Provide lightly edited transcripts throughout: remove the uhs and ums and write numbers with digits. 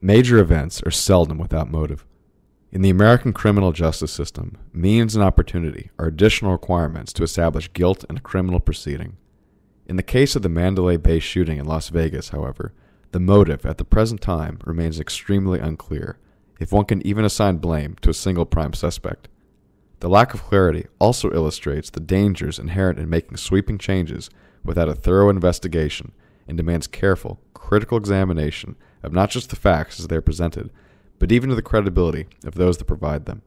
Major events are seldom without motive. In the American criminal justice system, means and opportunity are additional requirements to establish guilt in a criminal proceeding. In the case of the Mandalay Bay shooting in Las Vegas, however, the motive at the present time remains extremely unclear, if one can even assign blame to a single prime suspect. The lack of clarity also illustrates the dangers inherent in making sweeping changes without a thorough investigation and demands careful, critical examination of not just the facts as they are presented, but even of the credibility of those that provide them.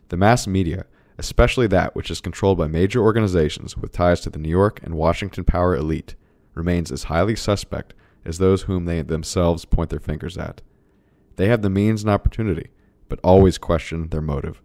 The mass media, especially that which is controlled by major organizations with ties to the New York and Washington power elite, remains as highly suspect as those whom they themselves point their fingers at. They have the means and opportunity, but always question their motive.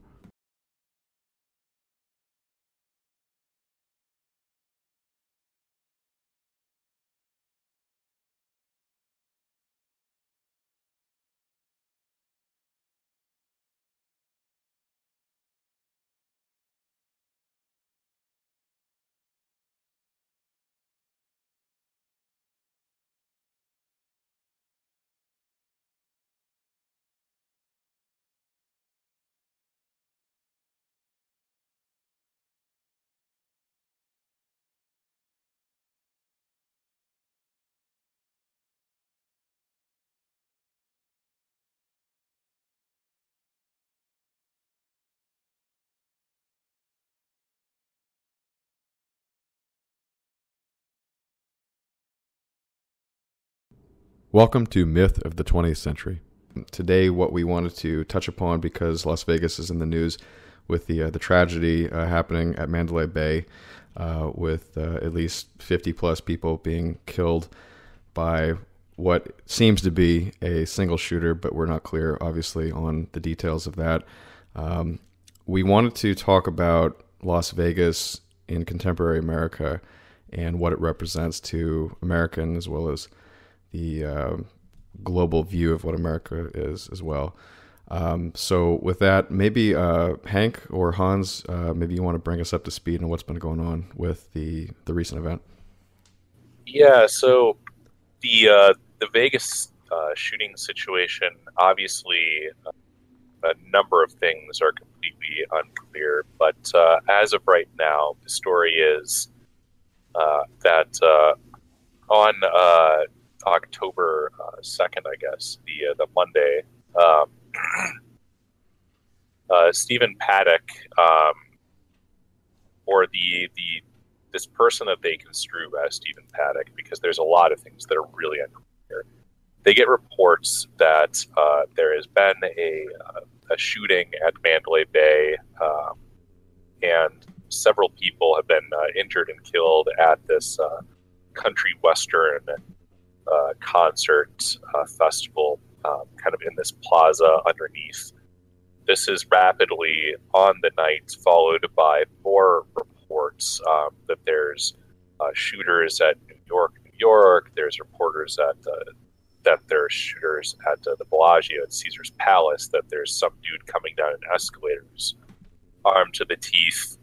Welcome to Myth of the 20th Century. Today, what we wanted to touch upon, because Las Vegas is in the news with the tragedy happening at Mandalay Bay, with at least 50 plus people being killed by what seems to be a single shooter, but we're not clear, obviously, on the details of that. We wanted to talk about Las Vegas in contemporary America and what it represents to Americans, as well as the global view of what America is as well. So with that, maybe Hank or Hans, maybe you want to bring us up to speed on what's been going on with the recent event. Yeah, so the Vegas shooting situation, obviously a number of things are completely unclear, but as of right now, the story is that on October 2nd, I guess, the Monday, Stephen Paddock, or this person that they construe as Stephen Paddock, because there's a lot of things that are really unclear. They get reports that there has been a shooting at Mandalay Bay, and several people have been injured and killed at this country western concert festival, kind of in this plaza underneath. This is rapidly on the night followed by more reports that there's shooters at New York. There's reporters that there's shooters at the Bellagio at Caesar's Palace. That there's some dude coming down in escalators, armed to the teeth.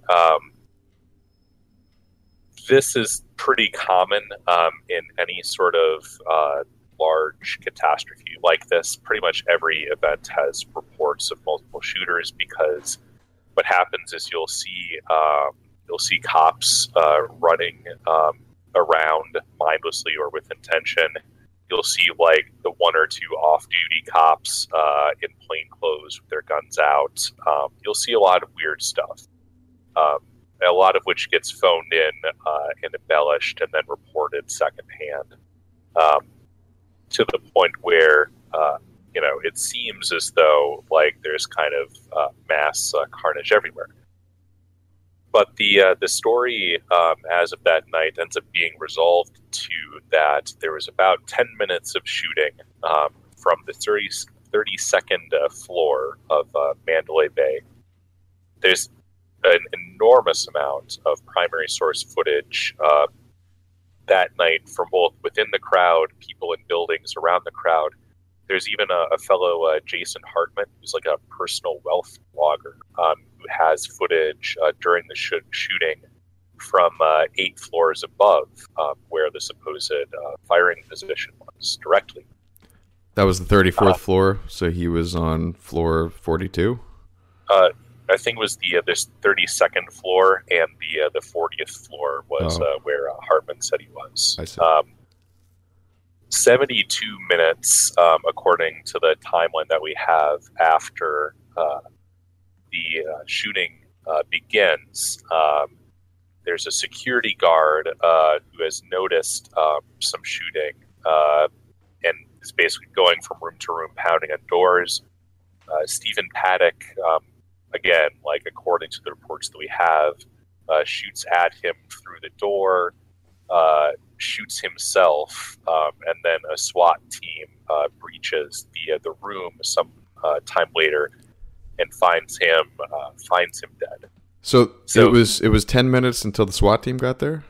This is pretty common in any sort of large catastrophe like this. Pretty much every event has reports of multiple shooters, because what happens is you'll see cops running around mindlessly or with intention. You'll see like the one or two off-duty cops in plain clothes with their guns out. You'll see a lot of weird stuff. A lot of which gets phoned in and embellished and then reported secondhand, to the point where it seems as though like there's kind of mass carnage everywhere. But the story as of that night ends up being resolved to that there was about 10 minutes of shooting from the 32nd floor of Mandalay Bay. There's an enormous amount of primary source footage that night from both within the crowd, people in buildings around the crowd. There's even a fellow, Jason Hartman, who's like a personal wealth blogger, who has footage during the shooting from 8 floors above where the supposed firing position was directly. That was the 34th floor, so he was on floor 42? I think it was the 32nd floor, and the 40th floor was where Hartman said he was. I see. 72 minutes, according to the timeline that we have after the shooting begins. There's a security guard who has noticed some shooting and is basically going from room to room, pounding on doors. Stephen Paddock, again, like according to the reports that we have, shoots at him through the door, shoots himself, and then a SWAT team breaches the room some time later and finds him dead. So it was 10 minutes until the SWAT team got there?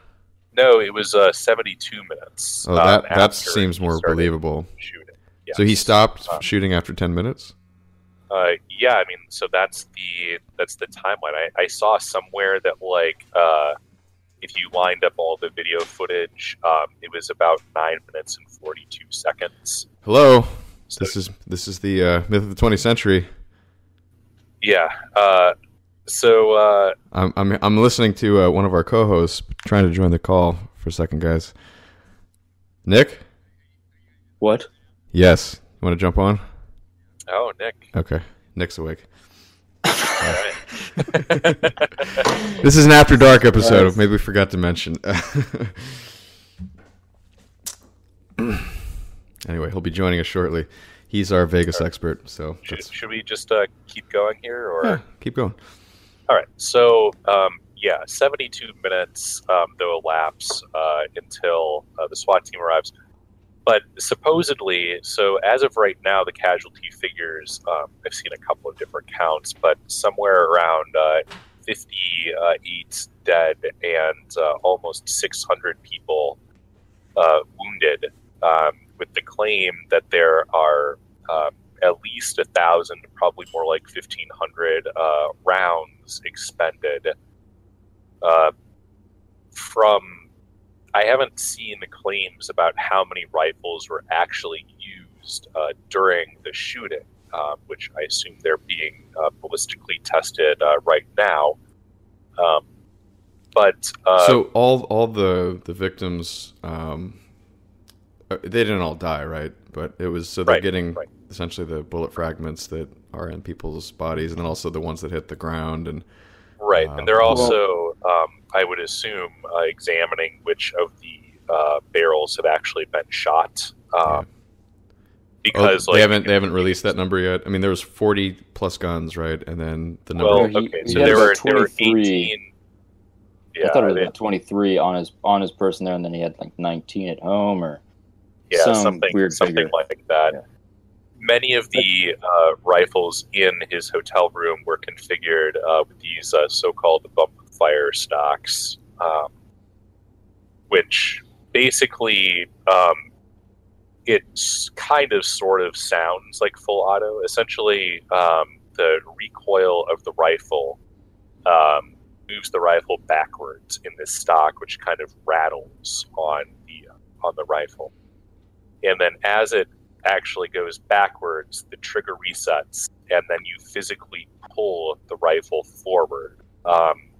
No, it was 72 minutes. Oh, that seems more believable. Shooting. Yes. So he stopped shooting after 10 minutes? Yeah, I mean, so that's the timeline. I saw somewhere that if you lined up all the video footage, it was about 9 minutes and 42 seconds. Hello, so, this is the myth of the 20th century. Yeah. I'm listening to one of our co-hosts trying to join the call for a second, guys. Nick? What? Yes. You want to jump on? Oh, Nick. Okay. Nick's awake. All right. This is an After Dark episode. Maybe we forgot to mention. Anyway, he'll be joining us shortly. He's our Vegas expert. So should we just keep going here, or yeah, keep going? All right. So 72 minutes though elapse until the SWAT team arrives. But supposedly, so as of right now, the casualty figures, I've seen a couple of different counts, but somewhere around 58 dead and almost 600 people wounded, with the claim that there are at least 1,000, probably more like 1,500 rounds expended from... I haven't seen the claims about how many rifles were actually used during the shooting, which I assume they're being ballistically tested right now. So all the victims, they didn't all die, right? But it was they're getting essentially the bullet fragments that are in people's bodies, and then also the ones that hit the ground, and and they're also. I would assume examining which of the barrels have actually been shot, because they haven't released that number yet. I mean, there was 40 plus guns, right? And then the number. So there were 18. Yeah, I thought it was 23 on his person there, and then he had like 19 at home, or something like that. Yeah. Many of the rifles in his hotel room were configured with these so-called bump fire stocks, which basically it kind of sort of sounds like full auto. Essentially, the recoil of the rifle moves the rifle backwards in this stock, which kind of rattles on the rifle, and then as it actually goes backwards, the trigger resets, and then you physically pull the rifle forward,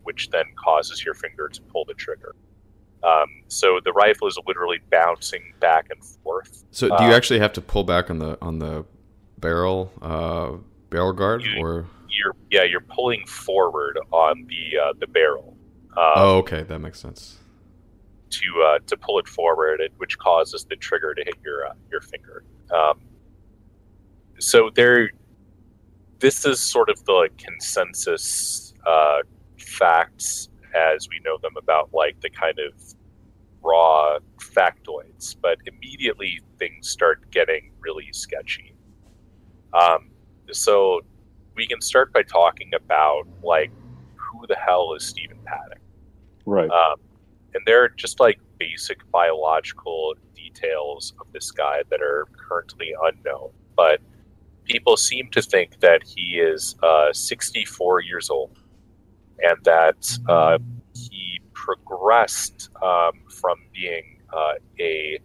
which then causes your finger to pull the trigger. So the rifle is literally bouncing back and forth. So do you actually have to pull back on the barrel guard, or you're pulling forward on the barrel. Okay, that makes sense. To pull it forward, which causes the trigger to hit your finger. So this is sort of the consensus facts as we know them about like the kind of raw factoids, but immediately things start getting really sketchy. So we can start by talking about like who the hell is Stephen Paddock, right? And there are just like basic biological details of this guy that are currently unknown, but people seem to think that he is 64 years old, and that he progressed from being a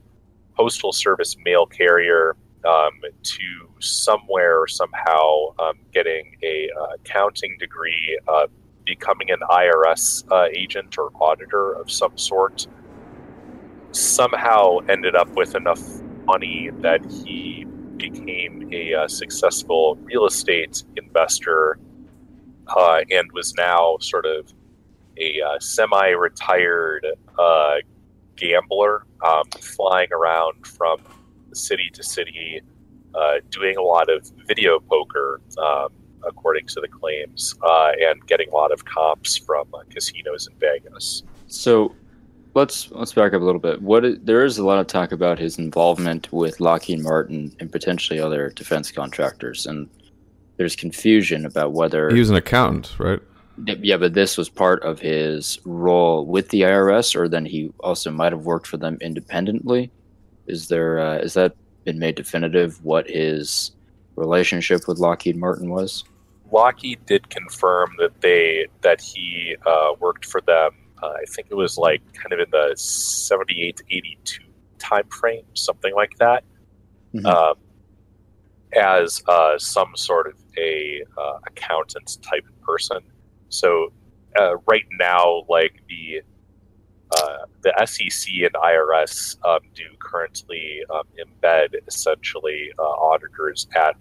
postal service mail carrier to somewhere or somehow getting a accounting degree, becoming an IRS agent or auditor of some sort, somehow ended up with enough money that he became a successful real estate investor, and was now sort of a semi-retired gambler, flying around from city to city, doing a lot of video poker, according to the claims, and getting a lot of comps from casinos in Vegas. So let's back up a little bit. There is a lot of talk about his involvement with Lockheed Martin and potentially other defense contractors, and there's confusion about whether he was an accountant, right? Yeah, but this was part of his role with the IRS, or then he also might have worked for them independently. Is that been made definitive what his relationship with Lockheed Martin was? Lockheed did confirm that he worked for them. I think it was like kind of in the 78 to 82 time frame, something like that, as some sort of a accountant type person. So right now, like the SEC and IRS do currently embed essentially auditors at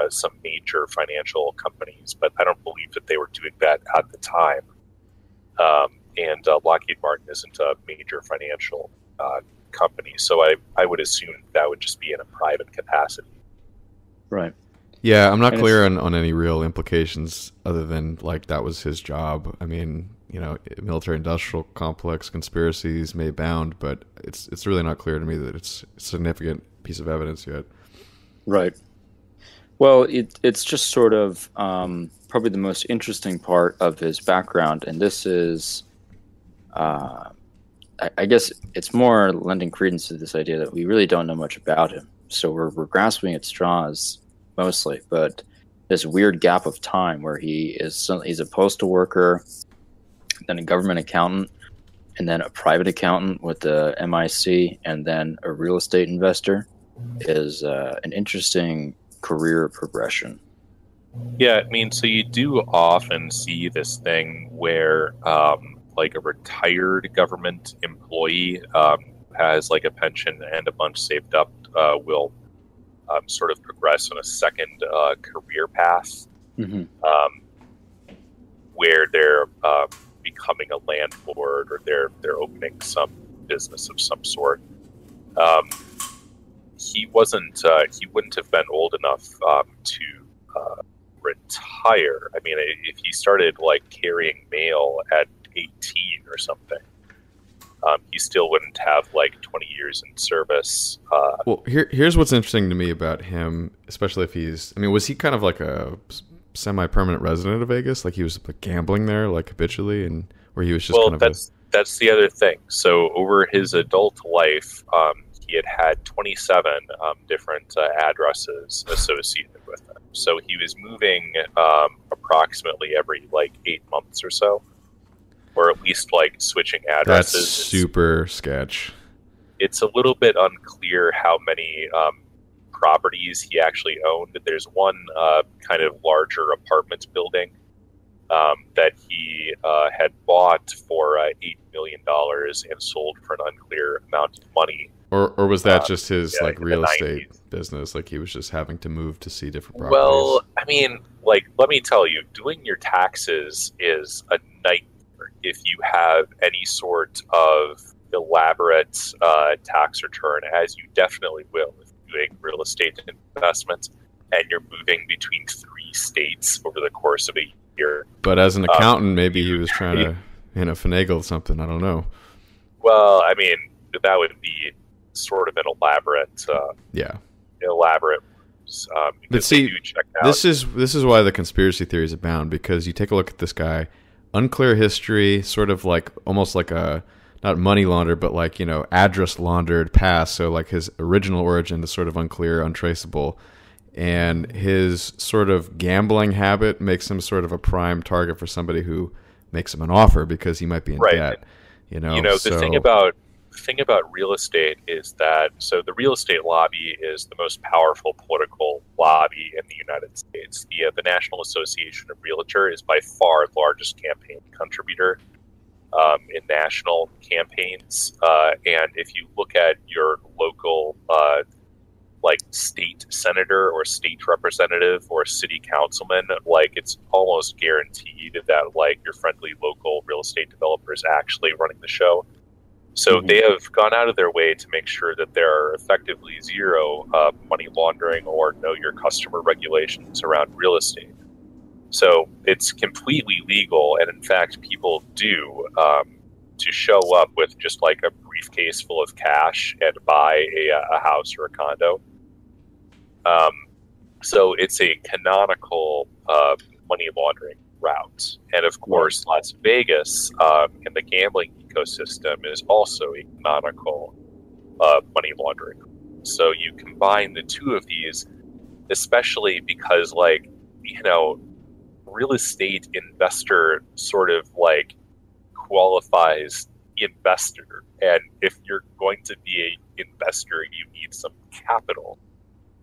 some major financial companies, but I don't believe that they were doing that at the time. And Lockheed Martin isn't a major financial company, so I would assume that would just be in a private capacity. Right. Yeah, I'm not clear on any real implications other than like that was his job. I mean, military-industrial complex conspiracies may abound, but it's really not clear to me that it's a significant piece of evidence yet. Right. Well, it's just sort of probably the most interesting part of his background, and this is, I guess, it's more lending credence to this idea that we really don't know much about him. So we're grasping at straws mostly, but this weird gap of time where he's a postal worker, then a government accountant, and then a private accountant with the MIC, and then a real estate investor is an interesting career progression. Yeah, I mean, so you do often see this thing where like a retired government employee has like a pension and a bunch saved up will sort of progress on a second career path, where they're becoming a landlord, or they're opening some business of some sort. He wouldn't have been old enough to retire. I mean, if he started like carrying mail at 18 or something, he still wouldn't have like 20 years in service. Well, here's what's interesting to me about him, especially if was he kind of like a semi-permanent resident of Vegas? Like he was like gambling there like habitually, and where he was just that's the other thing. So over his adult life, he had 27 different addresses associated with him. So he was moving approximately every like 8 months or so, or at least like switching addresses. That's super sketch. It's a little bit unclear how many properties he actually owned. There's one kind of larger apartment building that he had bought for $8 million and sold for an unclear amount of money. Or was that just his like real estate business? Like he was just having to move to see different properties? Well, I mean, like, let me tell you, doing your taxes is a nightmare if you have any sort of elaborate tax return, as you definitely will if you're doing real estate investments and you're moving between 3 states over the course of a year. But as an accountant, maybe he was trying to, finagle something. I don't know. Well, I mean, that would be sort of an elaborate. But see, this is why the conspiracy theories abound, because you take a look at this guy, unclear history, sort of like almost like a not money laundered, but like address laundered past. So like his original origin is sort of unclear, untraceable. And his sort of gambling habit makes him sort of a prime target for somebody who makes him an offer because he might be in debt. The thing about the thing about real estate is that, so the real estate lobby is the most powerful political lobby in the United States. The National Association of Realtors is by far the largest campaign contributor in national campaigns. And if you look at your local like state senator or state representative or city councilman, like it's almost guaranteed that like your friendly local real estate developer is actually running the show. So they have gone out of their way to make sure that there are effectively zero money laundering or know your customer regulations around real estate. So it's completely legal, and in fact, people do to show up with just like a briefcase full of cash and buy a house or a condo. So it's a canonical money laundering route. And of course, Las Vegas and the gambling ecosystem is also a canonical money laundering. So you combine the two of these, especially because, like, you know, real estate investor sort of like qualifies investor. And if you're going to be an investor, you need some capital.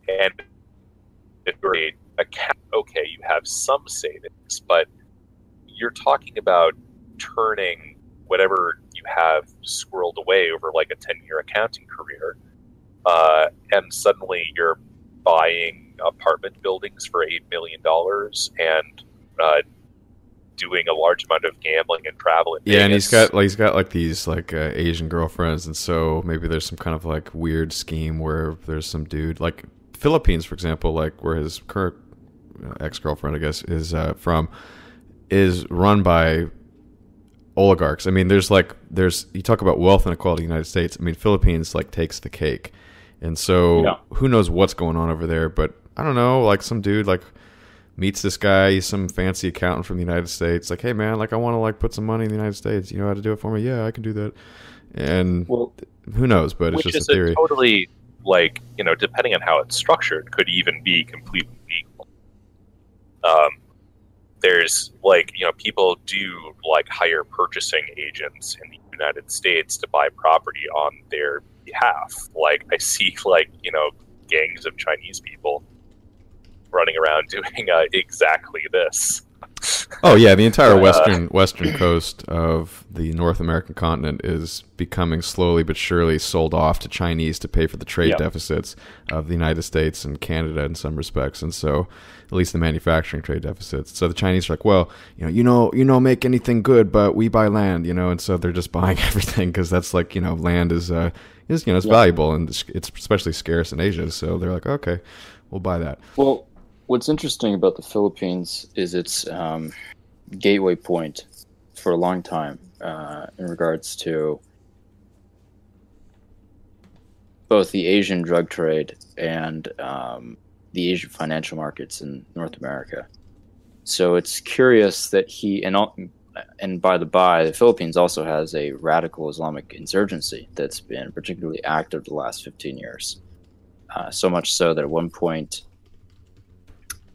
And if you're okay, you have some savings, but you're talking about turning whatever you have squirreled away over like a 10-year accounting career, and suddenly you're buying apartment buildings for $8 million and doing a large amount of gambling and travel in Vegas. And he's got like these like Asian girlfriends, and so maybe there's some kind of like weird scheme where there's some dude like Philippines, for example, like where his current ex-girlfriend, I guess, is from, is run by oligarchs. I mean, you talk about wealth inequality in the United States. I mean, Philippines like takes the cake, and so who knows what's going on over there? But I don't know, like some dude like meets this guy, he's some fancy accountant from the United States, like, hey man, like I want to like put some money in the United States. You know how to do it for me? Yeah, I can do that. And who knows? But it's just a theory. Totally, like, you know, depending on how it's structured, could even be completely legal. There's like, you know, people do like hire purchasing agents in the United States to buy property on their behalf. Like I see like, you know, gangs of Chinese people running around doing exactly this. Oh yeah, the entire western coast of the North American continent is becoming slowly but surely sold off to Chinese to pay for the trade deficits of the United States and Canada in some respects, and so at least the manufacturing trade deficits. So the Chinese are like, well, you know, make anything good, but we buy land, you know, and so they're just buying everything because that's like, you know, land is it's valuable and it's especially scarce in Asia. So they're like, okay, we'll buy that. Well, what's interesting about the Philippines is its gateway point for a long time in regards to both the Asian drug trade and the Asian financial markets in North America. So it's curious that and by the by, the Philippines also has a radical Islamic insurgency that's been particularly active the last 15 years. So much so that at one point,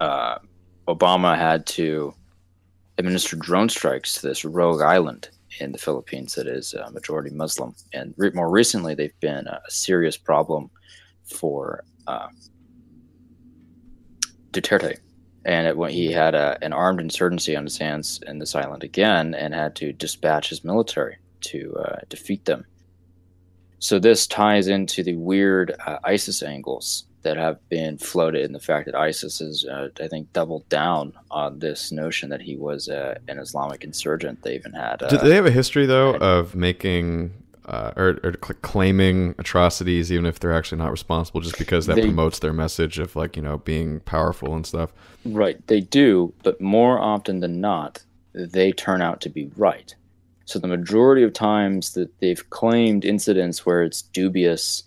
Obama had to administer drone strikes to this rogue island in the Philippines that is majority Muslim. And more recently, they've been a serious problem for Duterte. And when he had an armed insurgency on his hands in this island again and had to dispatch his military to defeat them. So this ties into the weird ISIS angles that have been floated, and the fact that ISIS has, I think, doubled down on this notion that he was an Islamic insurgent. They even had... Do they have a history, though, of making or claiming atrocities, even if they're actually not responsible, just because that promotes their message of, like, you know, being powerful and stuff? Right, they do, but more often than not, they turn out to be right. So the majority of times that they've claimed incidents where it's dubious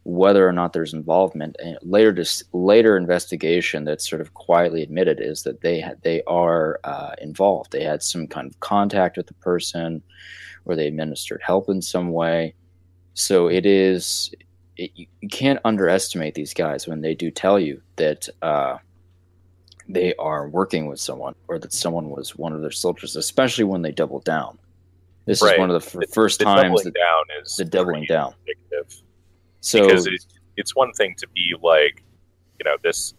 whether or not there's involvement, and later investigation that's sort of quietly admitted is that they are involved. They had some kind of contact with the person, or they administered help in some way. So you can't underestimate these guys when they do tell you that they are working with someone, or that someone was one of their soldiers, especially when they double down. This Right. is one of the first The times doubling that down is the doubling pretty down. indicative. So Because it's one thing to be like, this,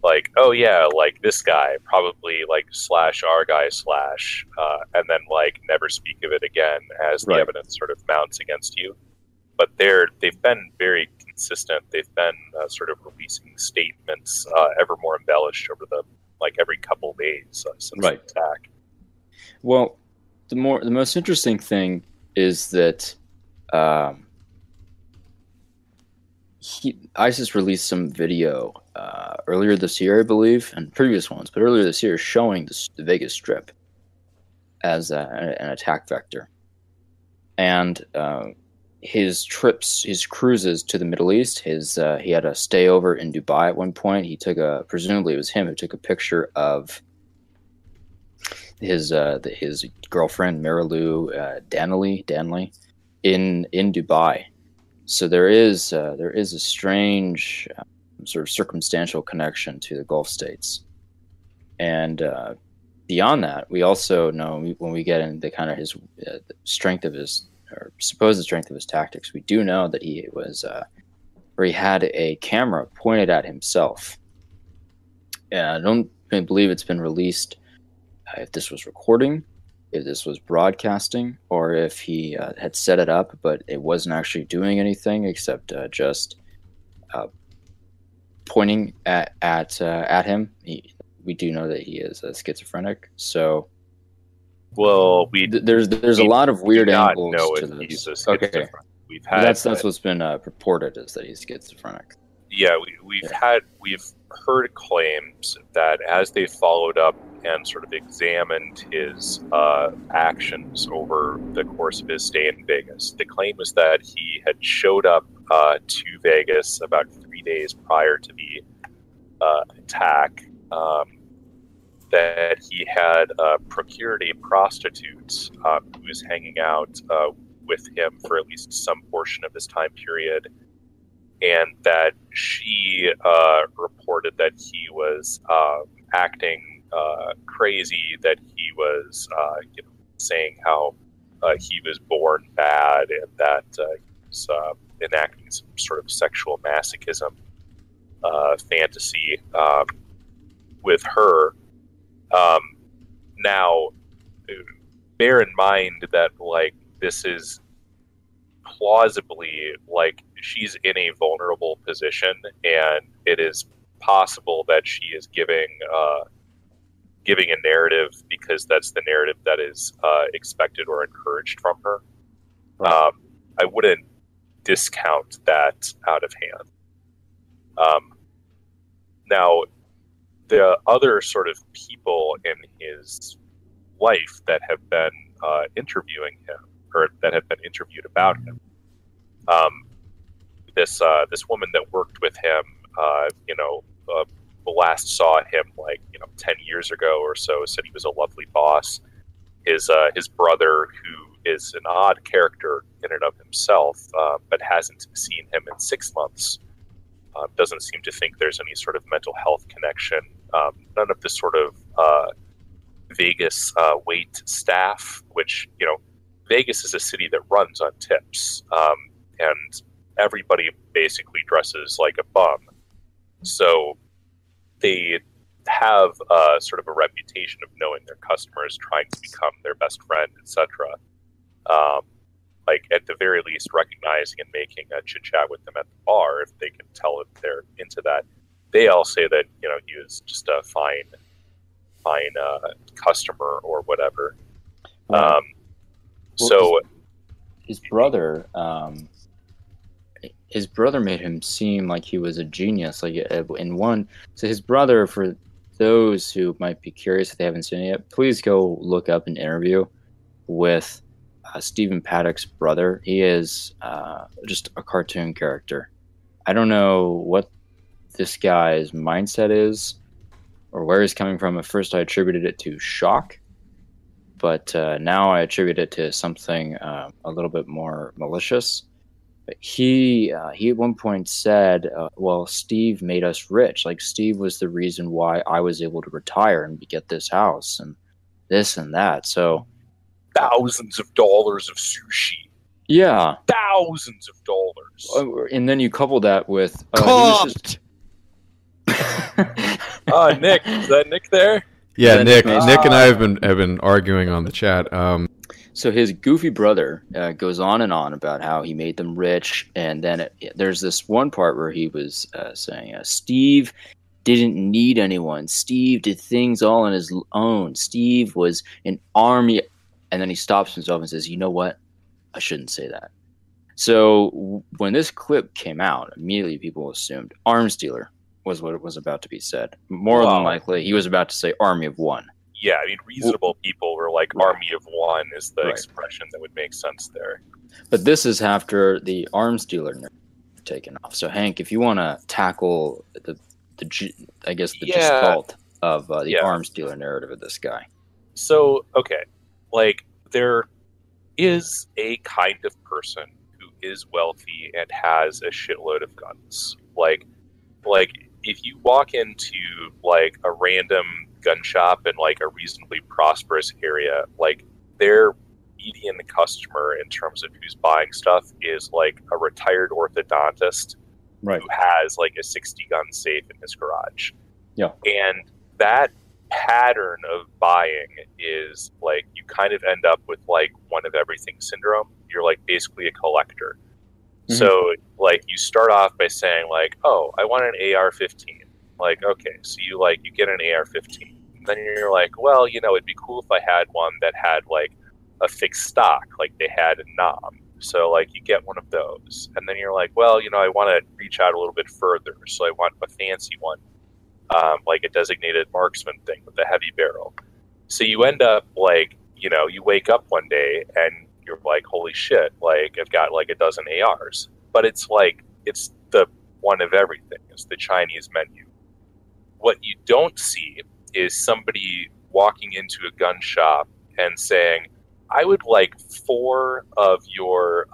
like, oh yeah, like this guy probably like slash our guy slash, and then like never speak of it again as the Right. evidence sort of mounts against you. But they've been very consistent. They've been sort of releasing statements ever more embellished over the every couple of days since Right. the attack. well, the most interesting thing is that ISIS released some video earlier this year, I believe, and previous ones, but earlier this year, showing the Vegas Strip as an attack vector. And his cruises to the Middle East, he had a stayover in Dubai at one point. He took presumably it was him who took a picture of his girlfriend Marilu Danley in Dubai. So there is a strange sort of circumstantial connection to the Gulf states, and beyond that, we also know when we get into kind of his strength of his or supposed strength of his tactics, we do know that he was where he had a camera pointed at himself. And I don't believe it's been released if this was recording, if this was broadcasting, or if he had set it up, but it wasn't actually doing anything except just pointing at him. We do know that he is schizophrenic, so well, there's a lot of weird angles to this. Okay, we've had that's what's been purported, is that he's schizophrenic. Yeah, we've heard claims that as they followed up and sort of examined his actions over the course of his stay in Vegas, the claim was that he had showed up to Vegas about 3 days prior to the attack, that he had procured a prostitute who was hanging out with him for at least some portion of this time period, and that she reported that he was acting crazy, that he was saying how he was born bad, and that he was enacting some sort of sexual masochism fantasy with her. Now, bear in mind that this is plausibly she's in a vulnerable position, and it is possible that she is giving a narrative because that's the narrative that is expected or encouraged from her. Right. I wouldn't discount that out of hand. Now, the other sort of people in his life that have been interviewing him, or that have been interviewed about him, this woman that worked with him, last saw him 10 years ago or so, said he was a lovely boss. His brother, who is an odd character in and of himself, but hasn't seen him in 6 months, doesn't seem to think there's any sort of mental health connection. None of the sort of Vegas wait staff, which, Vegas is a city that runs on tips, and everybody basically dresses like a bum. So they have sort of a reputation of knowing their customers, trying to become their best friend, etc. At the very least, recognizing and making a chit chat with them at the bar if they can tell if they're into that. They all say that he was just a fine customer or whatever. Right. So his brother made him seem like he was a genius. So his brother, for those who might be curious if they haven't seen it yet, please go look up an interview with Stephen Paddock's brother. He is just a cartoon character. I don't know what this guy's mindset is or where he's coming from. At first I attributed it to shock, but now I attribute it to something a little bit more malicious. He at one point said, well, Steve made us rich. Steve was the reason why I was able to retire and get this house and this and that. So thousands of dollars of sushi. Yeah, Thousands of dollars. and then you couple that with Cooked! Nick, is that Nick there? Yeah, Nick Nick and I have been arguing on the chat. So his goofy brother goes on and on about how he made them rich, and then there's this one part where he was saying, Steve didn't need anyone. Steve did things all on his own. Steve was an army. And then he stops himself and says, you know what? I shouldn't say that. So when this clip came out, immediately people assumed arms dealer was what was about to be said. More than likely, he was about to say army of one. Yeah, I mean, reasonable people were like, army of one is the expression that would make sense there. But this is after the arms dealer taken off. So Hank, if you want to tackle the default of the arms dealer narrative of this guy. So, okay, like, there is a kind of person who is wealthy and has a shitload of guns. Like if you walk into like a random gun shop in like a reasonably prosperous area, like their median customer in terms of who's buying stuff is like a retired orthodontist who has like a 60 gun safe in his garage. Yeah. And that pattern of buying is like you kind of end up with like one of everything syndrome. You're like basically a collector. Mm-hmm. So like you start off by saying like, oh, I want an AR-15. Like, okay, so you get an AR-15. Then you're like, well, it'd be cool if I had one that had like a fixed stock, like they had in Nam. So like you get one of those. And then you're like, well, I want to reach out a little bit further. So I want a fancy one. Like a designated marksman thing with a heavy barrel. So you end up like, you wake up one day and you're like, holy shit, like I've got like a dozen ARs. But it's like, it's the one of everything. It's the Chinese menu. What you don't see is somebody walking into a gun shop and saying, I would like 4 of your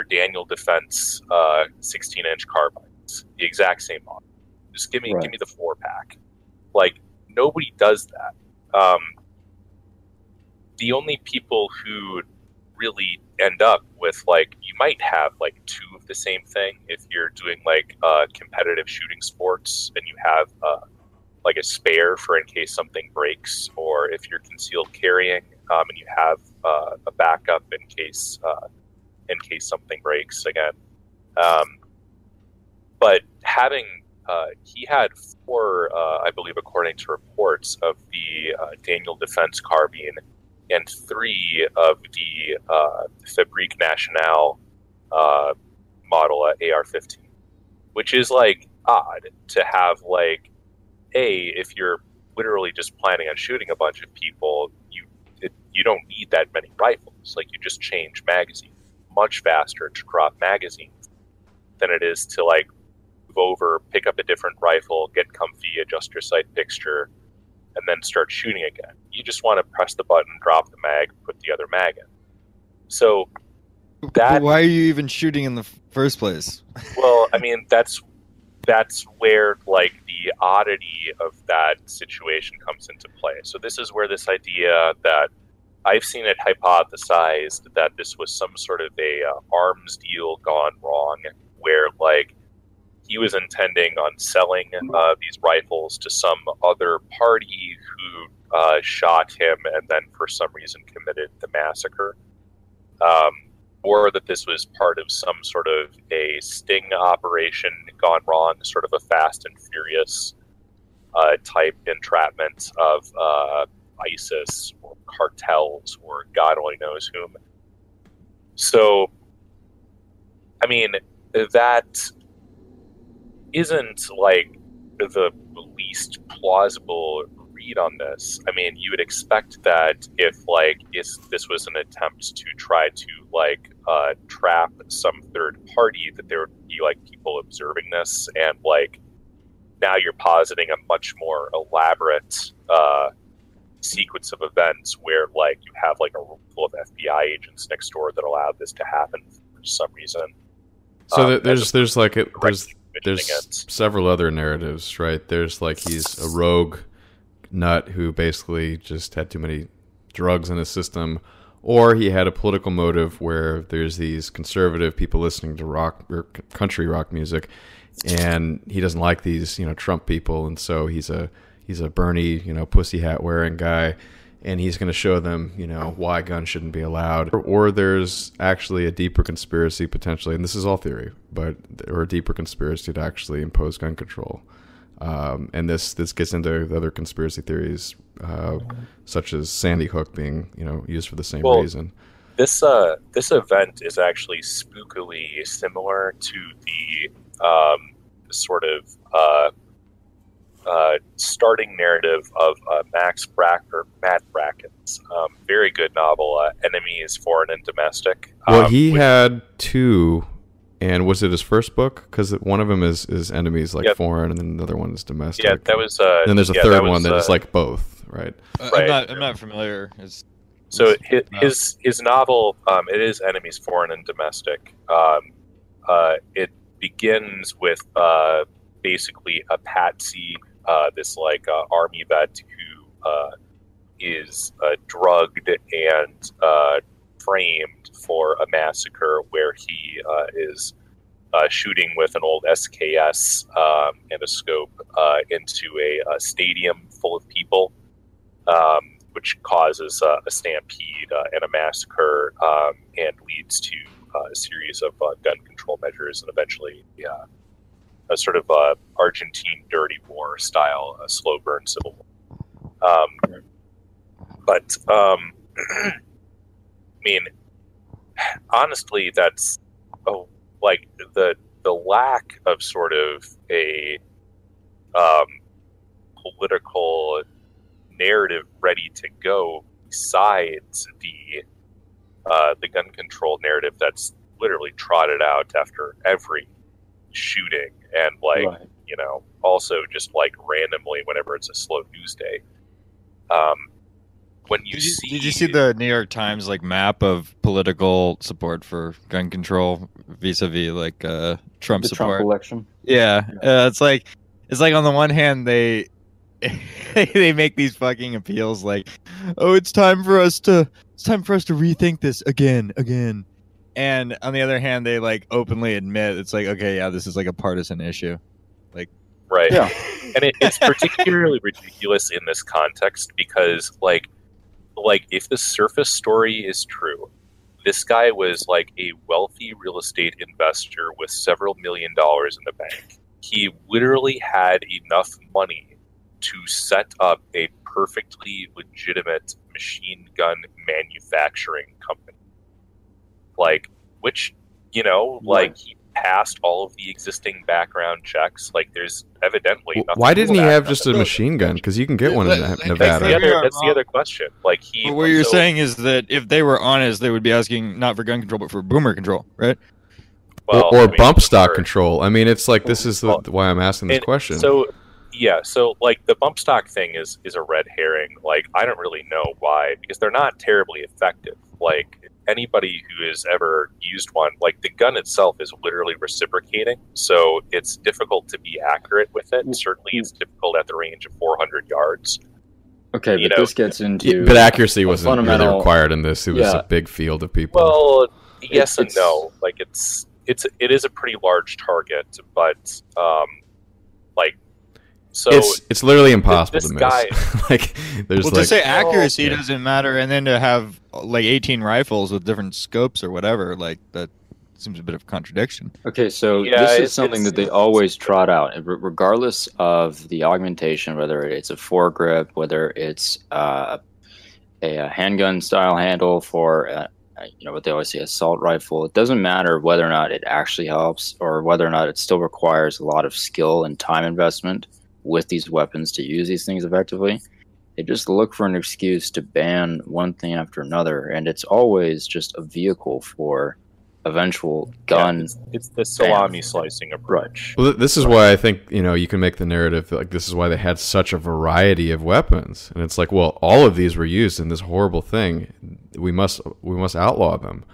Daniel Defense 16-inch carbines, the exact same model. Just give me the 4-pack. Like, nobody does that. The only people who really end up with, like, you might have, like, 2 of the same thing if you're doing, like, competitive shooting sports and you have, like, a spare for in case something breaks, or if you're concealed carrying and you have a backup in case something breaks again. But having... he had 4, I believe, according to reports, of the Daniel Defense carbine and 3 of the Fabrique Nationale model AR-15, which is like odd to have. Like, if you're literally just planning on shooting a bunch of people, you don't need that many rifles. Like, you just change magazine much faster to drop magazines than it is to like over, pick up a different rifle, get comfy, adjust your sight fixture, and then start shooting again. You just want to press the button, drop the mag, put the other mag in. So that... Why are you even shooting in the first place? Well, I mean, that's where like the oddity of that situation comes into play. So this is where this idea that I've seen it hypothesized that this was some sort of a arms deal gone wrong, where like he was intending on selling these rifles to some other party who shot him and then for some reason committed the massacre. Or that this was part of some sort of a sting operation gone wrong, sort of a Fast and Furious type entrapment of ISIS or cartels or God only knows whom. So, I mean, that isn't like the least plausible read on this. I mean, you would expect that if this was an attempt to try to trap some third party, that there would be like people observing this, and like now you're positing a much more elaborate sequence of events where like you have like a room full of FBI agents next door that allowed this to happen for some reason. So there's several other narratives, right? There's like he's a rogue nut who basically just had too many drugs in his system, or he had a political motive where there's these conservative people listening to rock or country rock music, and he doesn't like these, Trump people, and so he's a Bernie, pussy hat wearing guy, and he's going to show them, why guns shouldn't be allowed. Or there's actually a deeper conspiracy potentially, and this is all theory, or a deeper conspiracy to actually impose gun control. And this gets into the other conspiracy theories, such as Sandy Hook being, used for the same reason. This event is actually spookily similar to the sort of starting narrative of Matt Bracken's very good novel, Enemies, Foreign and Domestic. Well, he had two. And was it his first book? Because one of them is Enemies, foreign, and then another one is domestic. Yeah, that was. Then there's a third one that is like both, right? Right. I'm not familiar. So his novel, it is Enemies, Foreign and Domestic. It begins with basically a patsy, this army vet who is drugged and framed for a massacre where he is shooting with an old SKS and a scope into a stadium full of people, which causes a stampede and a massacre and leads to a series of gun control measures and eventually a sort of Argentine dirty war style slow burn civil war. But I mean, honestly, that's the lack of sort of a political narrative ready to go besides the gun control narrative that's literally trotted out after every shooting and also just randomly whenever it's a slow news day. Did you see the New York Times map of political support for gun control vis-a-vis Trump support? Trump election. Yeah, it's like on the one hand they they make these fucking appeals oh, it's time for us to rethink this again, and on the other hand they openly admit it's okay, yeah, this is a partisan issue. Right. Yeah. And it's particularly ridiculous in this context because if the surface story is true, this guy was a wealthy real estate investor with several $1 million in the bank. He literally had enough money to set up a perfectly legitimate machine gun manufacturing company. Which, Right. he passed all of the existing background checks. There's evidently nothing. Why didn't he to have back just up. a machine gun? Because you can get one in That's Nevada. the other question. But what you're saying is that if they were honest, they would be asking not for gun control, but for boomer control, right? Or bump stock control. I mean, it's this is why I'm asking this question. So the bump stock thing is a red herring. I don't really know why, because they're not terribly effective. Anybody who has ever used one, the gun itself is literally reciprocating, so it's difficult to be accurate with it. Certainly, it's difficult at the range of 400 yards. Okay, but this gets into... But accuracy wasn't really fundamental- required in this. It was a big field of people. Well, yes and no. It is a pretty large target, but so it's literally impossible this to miss. guy- There's To say accuracy yeah. doesn't matter, and then to have 18 rifles with different scopes or whatever, that seems a bit of a contradiction. Okay, so Yeah, this it's- is something that they it's- always trot out, regardless of the augmentation, whether it's a foregrip, whether it's a handgun style handle for what they always say, assault rifle. It doesn't matter whether or not it actually helps or whether or not it still requires a lot of skill and time investment with these weapons to use these things effectively. They just look for an excuse to ban one thing after another, and it's always just a vehicle for eventual gun. it's the salami slicing approach. Well, this is why I think you can make the narrative this is why they had such a variety of weapons, and it's well, all of these were used in this horrible thing. We must outlaw them.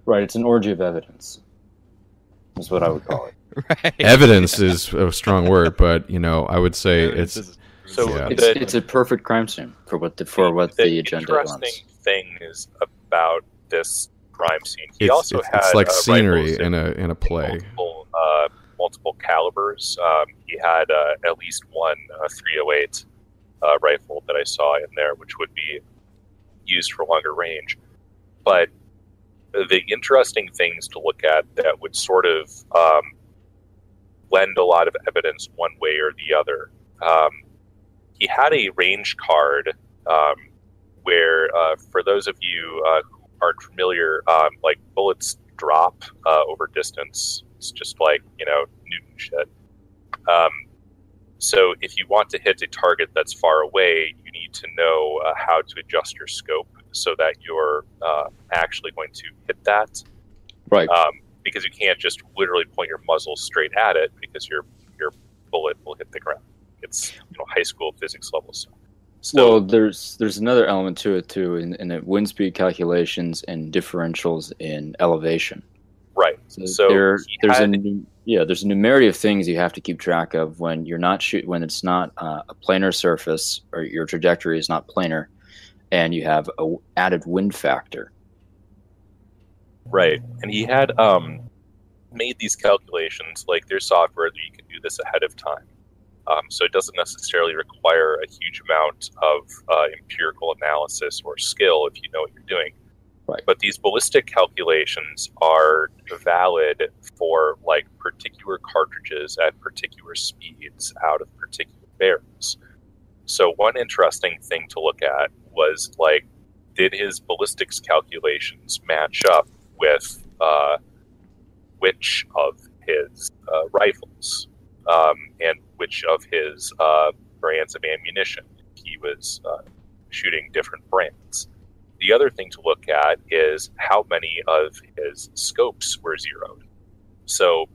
Right, it's an orgy of evidence. That's what I would call it. Right. Evidence is a strong word, but I would say it's So Yeah. It's a perfect crime scene for what the agenda interesting wants. thing is about this crime scene. He It's, also it's, had it's like scenery rifles in a play. multiple calibers. He had at least one 308 rifle that I saw in there, which would be used for longer range. But the interesting things to look at that would sort of lend a lot of evidence one way or the other. He had a range card where, for those of you who aren't familiar, like bullets drop over distance. It's just like, Newton shit. So if you want to hit a target that's far away, you need to know how to adjust your scope so that you're actually going to hit that. Right. Because you can't just literally point your muzzle straight at it because your bullet will hit the ground. It's high school physics level stuff. So, well, there's another element to it too, in the wind speed calculations and differentials in elevation. Right. So there's a numerity of things you have to keep track of when you're not when it's not a planar surface, or your trajectory is not planar, and you have a added wind factor. Right. And he had made these calculations. Like, there's software that you can do this ahead of time. So it doesn't necessarily require a huge amount of empirical analysis or skill if you know what you're doing. Right. But these ballistic calculations are valid for like particular cartridges at particular speeds out of particular barrels. So one interesting thing to look at was, like, did his ballistics calculations match up with which of his rifles and which of his brands of ammunition he was shooting different brands. The other thing to look at is how many of his scopes were zeroed. So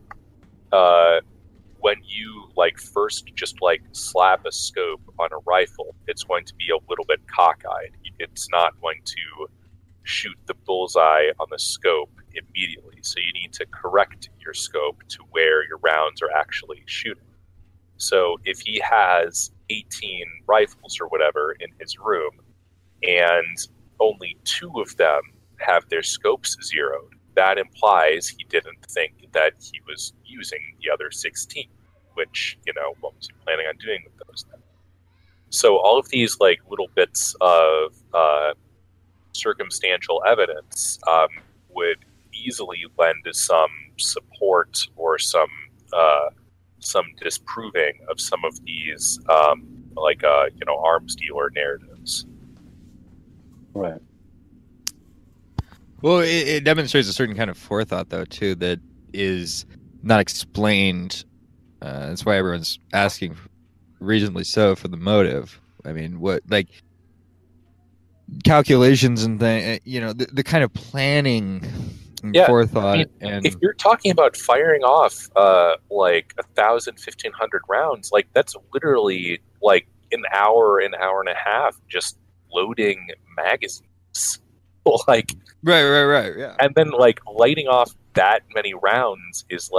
when you first just slap a scope on a rifle, it's going to be a little bit cockeyed. It's not going to shoot the bullseye on the scope immediately. So you need to correct your scope to where your rounds are actually shooting. So if he has 18 rifles or whatever in his room, and only 2 of them have their scopes zeroed, that implies he didn't think that he was using the other 16, which, what was he planning on doing with those then? So all of these little bits of circumstantial evidence would easily lend to some support or some disproving of some of these arms dealer narratives. Right. Well, it demonstrates a certain kind of forethought, though, too, that is not explained. That's why everyone's asking, reasonably so, for the motive. I mean, what, calculations and things, the kind of planning and forethought. And if you're talking about firing off 1,000, 1,500 rounds, that's literally an hour and a half just loading magazines. Right, yeah. And then lighting off that many rounds is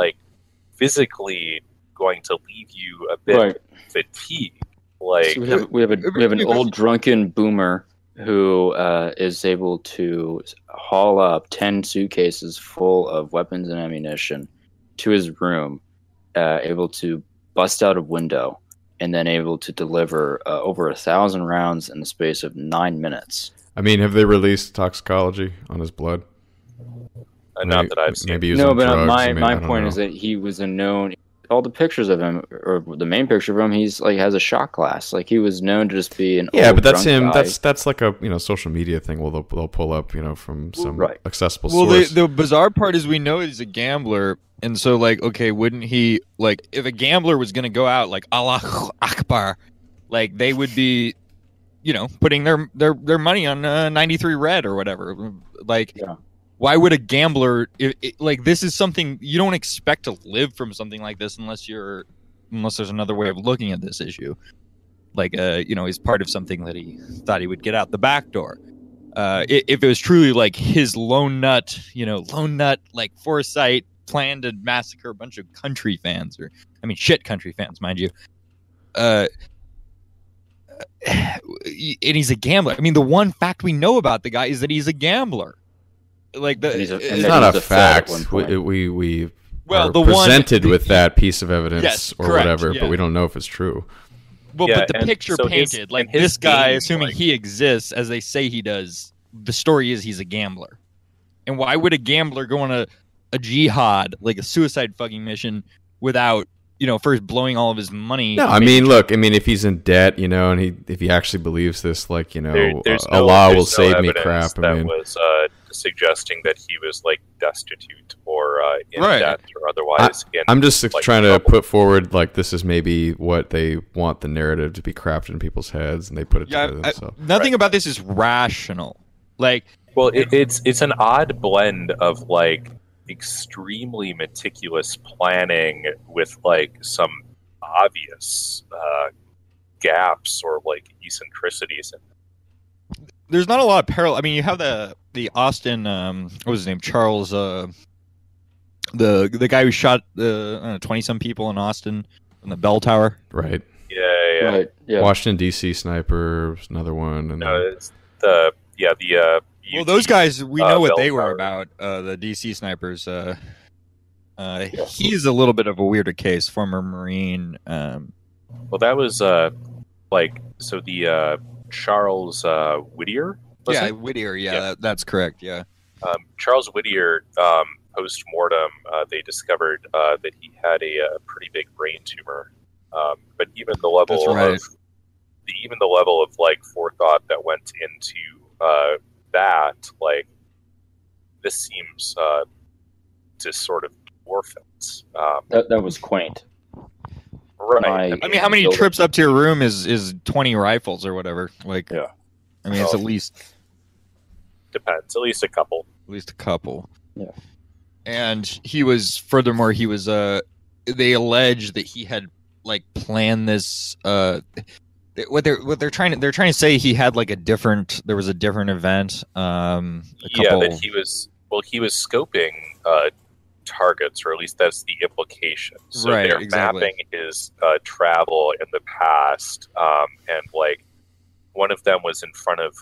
physically going to leave you a bit fatigued. So we have an old drunken boomer who is able to haul up 10 suitcases full of weapons and ammunition to his room, able to bust out a window, and then able to deliver over 1,000 rounds in the space of 9 minutes. I mean, have they released toxicology on his blood? Not that I've seen. Maybe he was on drugs. My point is that he was a known. All the pictures of him, or the main picture of him, he's has a shot glass. He was known to just be an old but that's him. Guy. That's like a social media thing. Well, they'll pull up from some accessible source. Well, the bizarre part is we know he's a gambler, and so wouldn't he if a gambler was going to go out Allahu Akbar, they would be putting their money on 93 red or whatever. Why would a gambler this is something you don't expect to live from something like this unless there's another way of looking at this issue. He's part of something that he thought he would get out the back door. If it was truly his lone nut foresight plan to massacre a bunch of country fans, shit country fans, mind you. and he's a gambler. I mean, the one fact we know about the guy is that he's a gambler. Like it's not a fact. We well, are the presented with that piece of evidence yes, or correct, whatever, yeah. but we don't know if it's true. Well, Yeah, but the and picture so painted, his this guy, game, assuming like- he exists as they say he does, the story is he's a gambler. And why would a gambler go on a jihad, like a suicide fucking mission, without, first blowing all of his money? No, I mean, look, if he's in debt, and if he actually believes this, like, there's Allah will no save me evidence crap. That was suggesting that he was like destitute or in Right. debt or otherwise. I'm just like, trying to trouble. put forward, like, this is maybe what they want the narrative to be crafted in people's heads, and they put it together themselves. Nothing about this is rational. Like, Well, it's an odd blend of like extremely meticulous planning with like some obvious gaps or like eccentricities. there's not a lot of parallel. I mean, you have the Austin, what was his name? Charles, the guy who shot 20-some people in Austin in the bell tower. Right. Yeah. Right. Yeah. Washington, D.C. sniper, was another one. And No, it's the Well, those guys, we know what bell they were tower. about. The DC snipers. He's a little bit of a weirder case. Former Marine. Well, that was the Charles Whittier. Was Yeah, it? Whittier. Yeah, Yeah. that's correct. Yeah. Charles Whittier, post mortem, they discovered that he had a pretty big brain tumor. But even the level That's right. of like forethought that went into that, like, this seems to sort of dwarf it. That was quaint. Right. I mean, how many trips up to your room is 20 rifles or whatever? Like, Yeah. I mean, it's Well, at least depends. At least a couple. a couple. Yeah. And he was, furthermore, they allege that he had like planned this. What they're trying to say, he had like there was a different event. That he was scoping targets, or at least that's the implication. So Right, they're exactly. mapping his travel in the past, and like one of them was in front of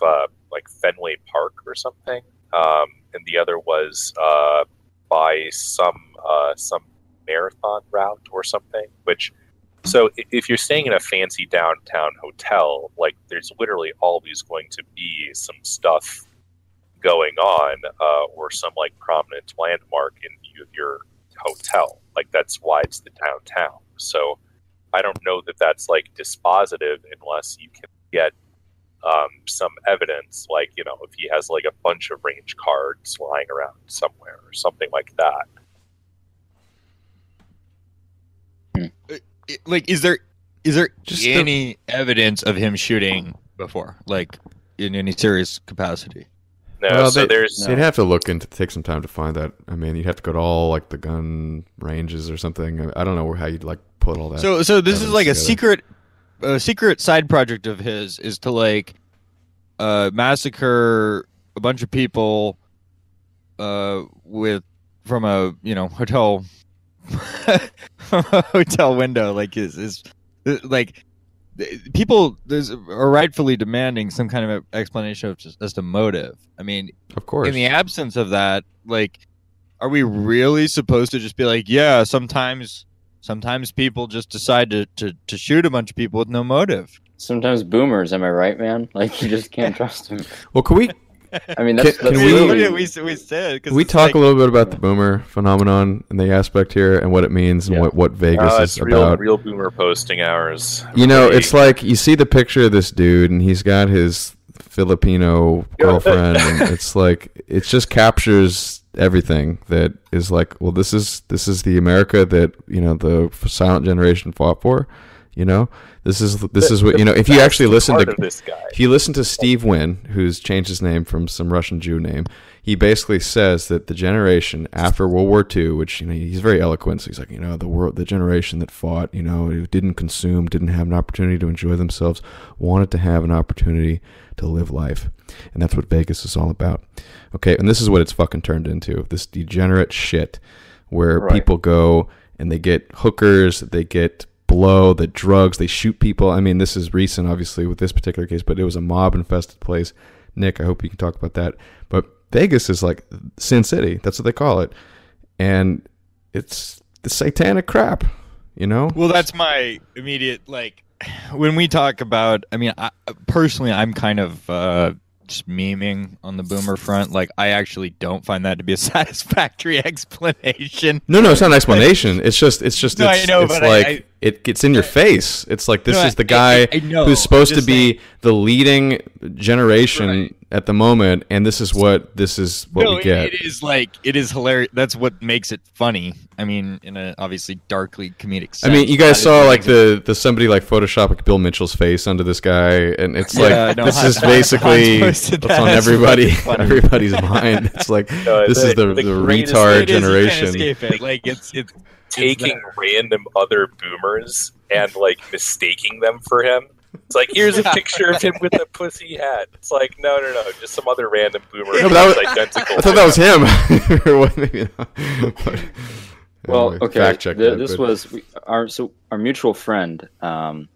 like Fenway Park or something, and the other was by some marathon route or something. So if you're staying in a fancy downtown hotel, like, there's literally always going to be some stuff going on, or some like prominent landmark in view of your hotel. Like, that's why it's the downtown. So I don't know that that's like dispositive unless you can get some evidence, like, if he has like a bunch of range cards lying around somewhere or something like that. Like, is there Just any evidence of him shooting before, like in any serious capacity? No, Well, so there's they'd have to take some time to find that. I mean, you'd have to go to all like the gun ranges or something. I don't know how you'd like put all that. So this is evidence like together. a secret side project of his is to like massacre a bunch of people from a hotel from a hotel window. Like is like people are rightfully demanding some kind of explanation as to motive. I mean, Of course. in the absence of that, like, are we really supposed to just be like, yeah, sometimes people just decide to shoot a bunch of people with no motive? Sometimes boomers, am I right, man? Like, you just can't trust them. Well, can we I mean, that's Can literally- we said, Can we talk a little bit about the boomer phenomenon and the aspect here and what it means and Yeah. what Vegas it's is real, about? real boomer posting hours. It's like you see the picture of this dude and he's got his Filipino girlfriend and it's like it just captures everything that is like, well, this is the America that the silent generation fought for. This is what if you actually listen part to of this guy. if you listen to Steve Wynn, who's changed his name from some Russian Jew name, he basically says that the generation after World War II, which he's very eloquent, so he's like, the generation that fought, who didn't consume, didn't have an opportunity to enjoy themselves, wanted to have an opportunity to live life, and that's what Vegas is all about. Okay, and this is what it's fucking turned into, this degenerate shit where Right. people go and they get hookers, they get blow, the drugs, they shoot people. I mean, this is recent, obviously, with this particular case, but it was a mob-infested place. Nick, I hope you can talk about that. But Vegas is like Sin City. That's what they call it. And it's the satanic crap, you know? Well, that's my immediate, like, when we talk about, I mean, personally, I'm kind of just memeing on the boomer front. Like, I actually don't find that to be a satisfactory explanation. No, it's not an explanation. It's just, No, I know, it's but like, it gets in your face. It's like, this is the guy I know. who's supposed to be saying. the leading generation at the moment, and this is what we get. It is hilarious. That's what makes it funny. I mean, in a obviously darkly comedic sense. I mean, you guys saw like the somebody like Photoshop like Bill Mitchell's face onto this guy, and it's like this is basically what's on everybody's mind. It's like this is the retard generation. Like it's taking random other boomers and like mistaking them for him. It's like, here's a picture of him with a pussy hat. It's like, no, just some other random boomer. No, that was identical. I thought that was him. Or what, maybe not. Well, okay. Fact check that, this was our mutual friend of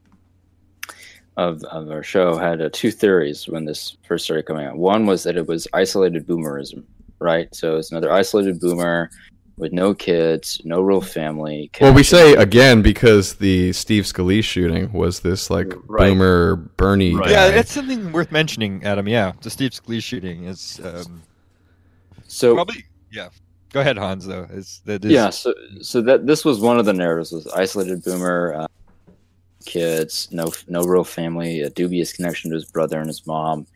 our show had two theories when this first started coming out. One was that it was isolated boomerism, right? So it's another isolated boomer with no kids, no real family. Well, we say again because the Steve Scalise shooting was this like boomer Bernie guy. Yeah, that's something worth mentioning, Adam. Yeah, the Steve Scalise shooting is so probably Go ahead, Hans. Though so that this was one of the narratives was isolated boomer, kids, no real family, a dubious connection to his brother and his mom.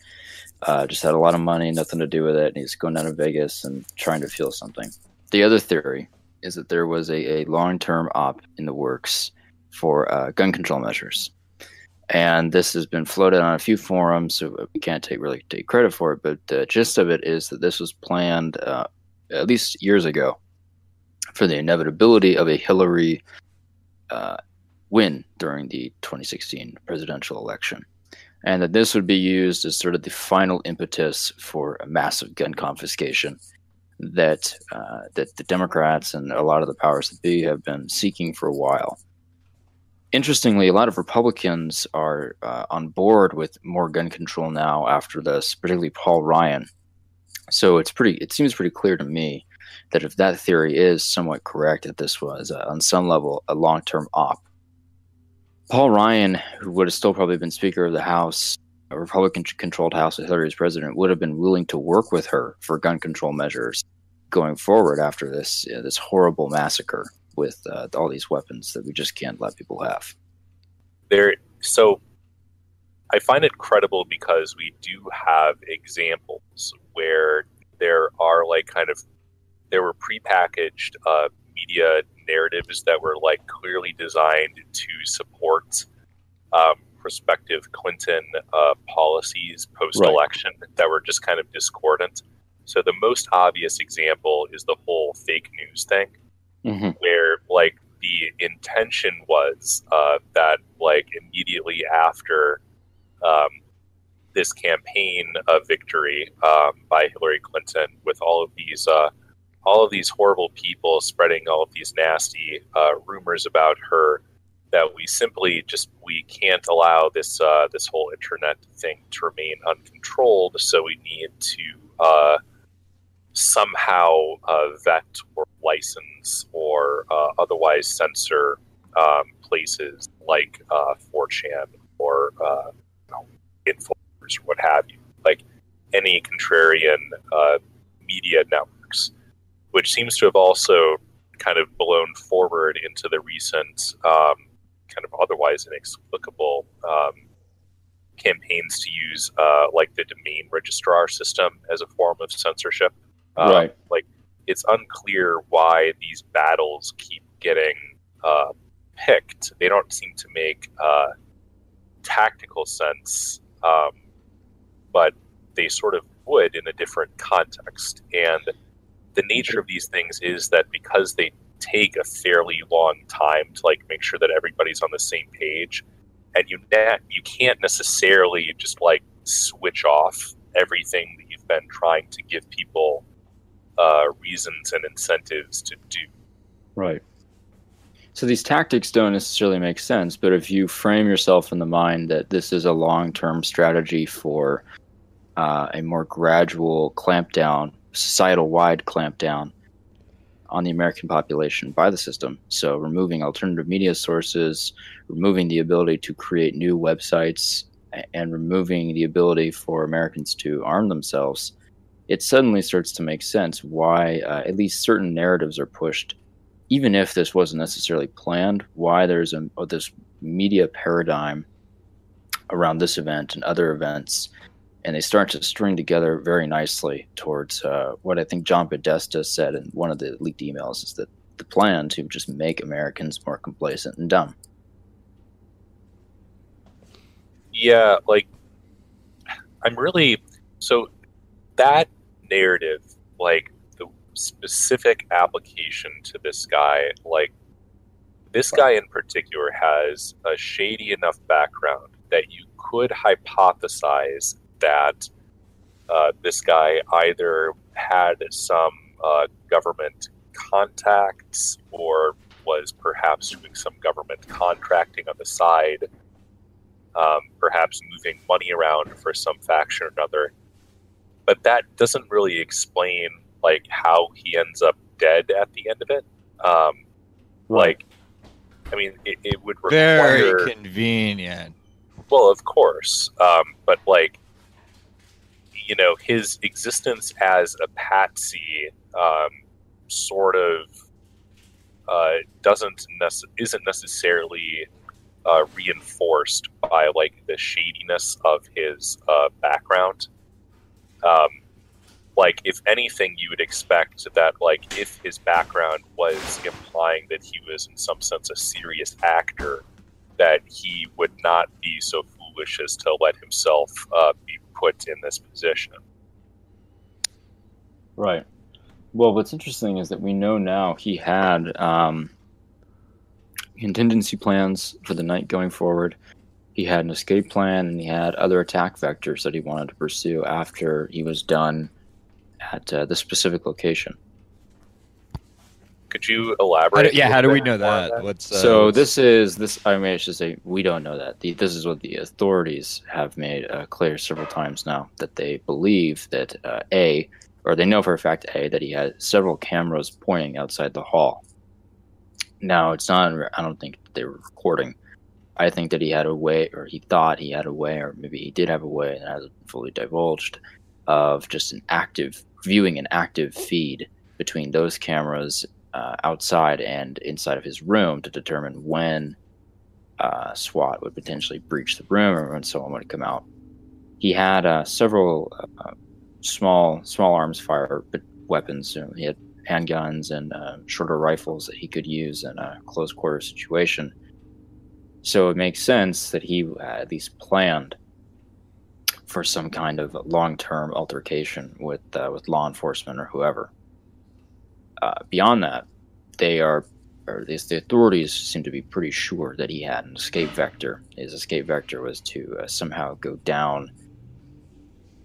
Just had a lot of money, nothing to do with it, and he's going down to Vegas and trying to feel something. The other theory is that there was a long-term op in the works for gun control measures. And this has been floated on a few forums, so we can't really take credit for it, but the gist of it is that this was planned at least years ago for the inevitability of a Hillary win during the 2016 presidential election. And that this would be used as sort of the final impetus for a massive gun confiscation that the Democrats and a lot of the powers that be have been seeking for a while. Interestingly, a lot of Republicans are on board with more gun control now after this, particularly Paul Ryan. So it seems pretty clear to me that if that theory is somewhat correct, that this was on some level a long-term op. Paul Ryan, who would have still probably been Speaker of the House, a Republican-controlled House with Hillary as president, would have been willing to work with her for gun control measures going forward after this horrible massacre with all these weapons that we just can't let people have. So I find it credible because we do have examples where there are there were prepackaged media narratives that were like clearly designed to support prospective Clinton policies post-election that were just kind of discordant. So the most obvious example is the whole fake news thing, where like the intention was that like immediately after this campaign of victory by Hillary Clinton, with all of these horrible people spreading all of these nasty rumors about her, that we can't allow this whole internet thing to remain uncontrolled. So we need to somehow vet or license or otherwise censor places like 4chan or Infowars or what have you, like any contrarian media networks, which seems to have also kind of blown forward into the recent kind of otherwise inexplicable campaigns to use like the domain registrar system as a form of censorship. Right. Like it's unclear why these battles keep getting picked. They don't seem to make tactical sense, but they sort of would in a different context. And the nature of these things is that because they take a fairly long time to like make sure that everybody's on the same page, and you can't necessarily just like switch off everything that you've been trying to give people reasons and incentives to do. Right. So these tactics don't necessarily make sense, but if you frame yourself in the mind that this is a long-term strategy for a more gradual clampdown, societal-wide clampdown on the American population by the system, so removing alternative media sources, removing the ability to create new websites, and removing the ability for Americans to arm themselves, it suddenly starts to make sense why at least certain narratives are pushed, even if this wasn't necessarily planned, why there's this media paradigm around this event and other events, and they start to string together very nicely towards what I think John Podesta said in one of the leaked emails, is that the plan to just make Americans more complacent and dumb. Yeah, like, so that narrative, like, the specific application to this guy, like, this guy in particular has a shady enough background that you could hypothesize that this guy either had some government contacts or was perhaps doing some government contracting on the side, perhaps moving money around for some faction or another. But that doesn't really explain, like, how he ends up dead at the end of it. Like, I mean, it would require... Very convenient. Well, of course. But, like, you know, his existence as a patsy sort of isn't necessarily reinforced by, like, the shadiness of his background. Like, if anything, you would expect that, like, if his background was implying that he was in some sense a serious actor, that he would not be so foolish as to let himself be put in this position. Right. Well, what's interesting is that we know now he had contingency plans for the night going forward. He had an escape plan, and he had other attack vectors that he wanted to pursue after he was done at this specific location. Could you elaborate? How do we know that? I mean, I should say we don't know that. This is what the authorities have made clear several times now, that they believe that they know for a fact that he had several cameras pointing outside the hall. Now, it's not, I don't think they were recording. I think that he had a way, or he thought he had a way, or maybe he did have a way and hasn't fully divulged, of just viewing an active feed between those cameras outside and inside of his room to determine when SWAT would potentially breach the room or when someone would come out. He had several small arms fire weapons. You know, he had handguns and shorter rifles that he could use in a close quarter situation. So it makes sense that he at least planned for some kind of long-term altercation with law enforcement or whoever. Beyond that, the authorities seem to be pretty sure that he had an escape vector. His escape vector was to somehow go down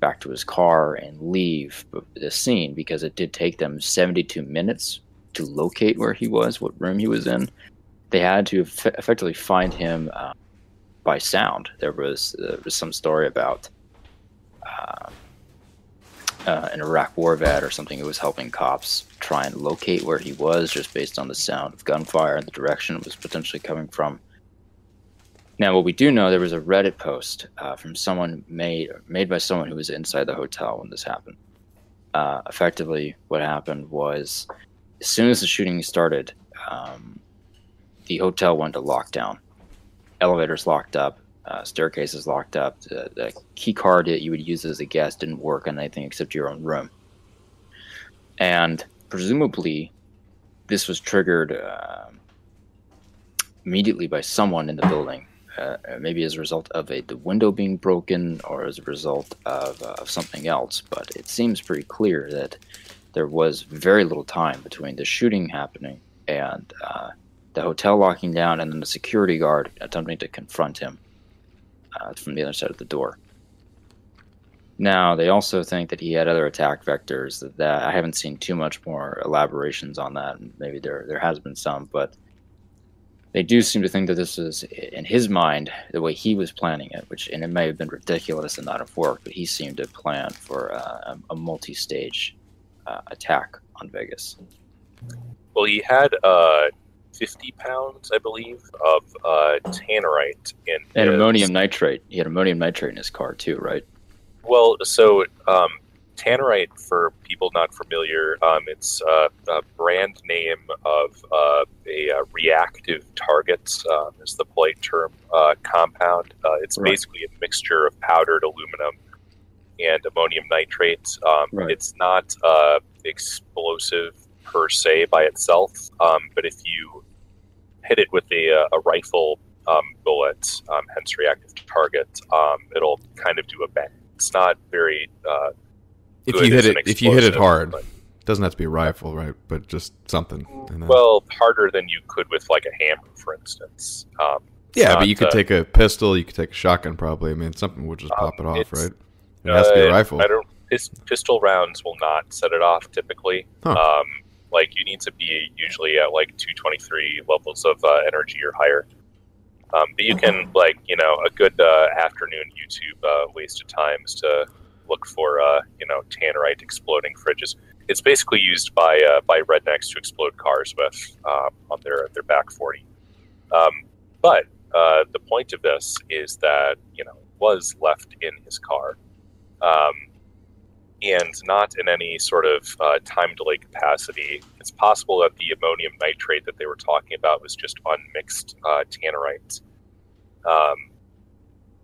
back to his car and leave the scene, because it did take them 72 minutes to locate where he was, what room he was in. They had to effectively find him by sound. There was some story about an Iraq war vet or something who was helping cops try and locate where he was just based on the sound of gunfire and the direction it was potentially coming from. Now, what we do know, there was a Reddit post from someone made by someone who was inside the hotel when this happened. Effectively, what happened was, as soon as the shooting started, the hotel went to lockdown. Elevators locked up, staircases locked up. The key card that you would use as a guest didn't work on anything except your own room. And presumably, this was triggered immediately by someone in the building. Maybe as a result of the window being broken, or as a result of something else. But it seems pretty clear that there was very little time between the shooting happening and the hotel locking down, and then the security guard attempting to confront him from the other side of the door. Now, they also think that he had other attack vectors. That I haven't seen too much more elaborations on that. Maybe there has been some, but they do seem to think that this is, in his mind, the way he was planning it, and it may have been ridiculous and not have worked, but he seemed to plan for a multi-stage attack on Vegas. Well, he had 50 pounds, I believe, of tannerite in and his... ammonium nitrate. He had ammonium nitrate in his car too, right? Well, so tannerite, for people not familiar, it's a brand name of a reactive target, is the polite term, compound. It's Right. basically a mixture of powdered aluminum and ammonium nitrate. Right. It's not explosive per se by itself, but if you hit it with a rifle bullet, hence reactive target, it'll kind of do a bang. It's not very If good you as hit an it, if you hit it explosive, hard, but- doesn't have to be a rifle, right? But just something. You know? well, harder than you could with like a hammer, for instance. yeah, not, but you could take a pistol, you could take a shotgun, probably. I mean, something would just pop it off, it's- right? It has to be a rifle. I don't. Pistol rounds will not set it off typically. Huh. Like you need to be usually at like 223 levels of energy or higher. But you can, like, you know, a good afternoon YouTube waste of time is to look for you know, tannerite exploding fridges. It's basically used by rednecks to explode cars with on their back 40. But the point of this is that, you know, it was left in his car. And not in any sort of time delay capacity. It's possible that the ammonium nitrate that they were talking about was just unmixed tannerite.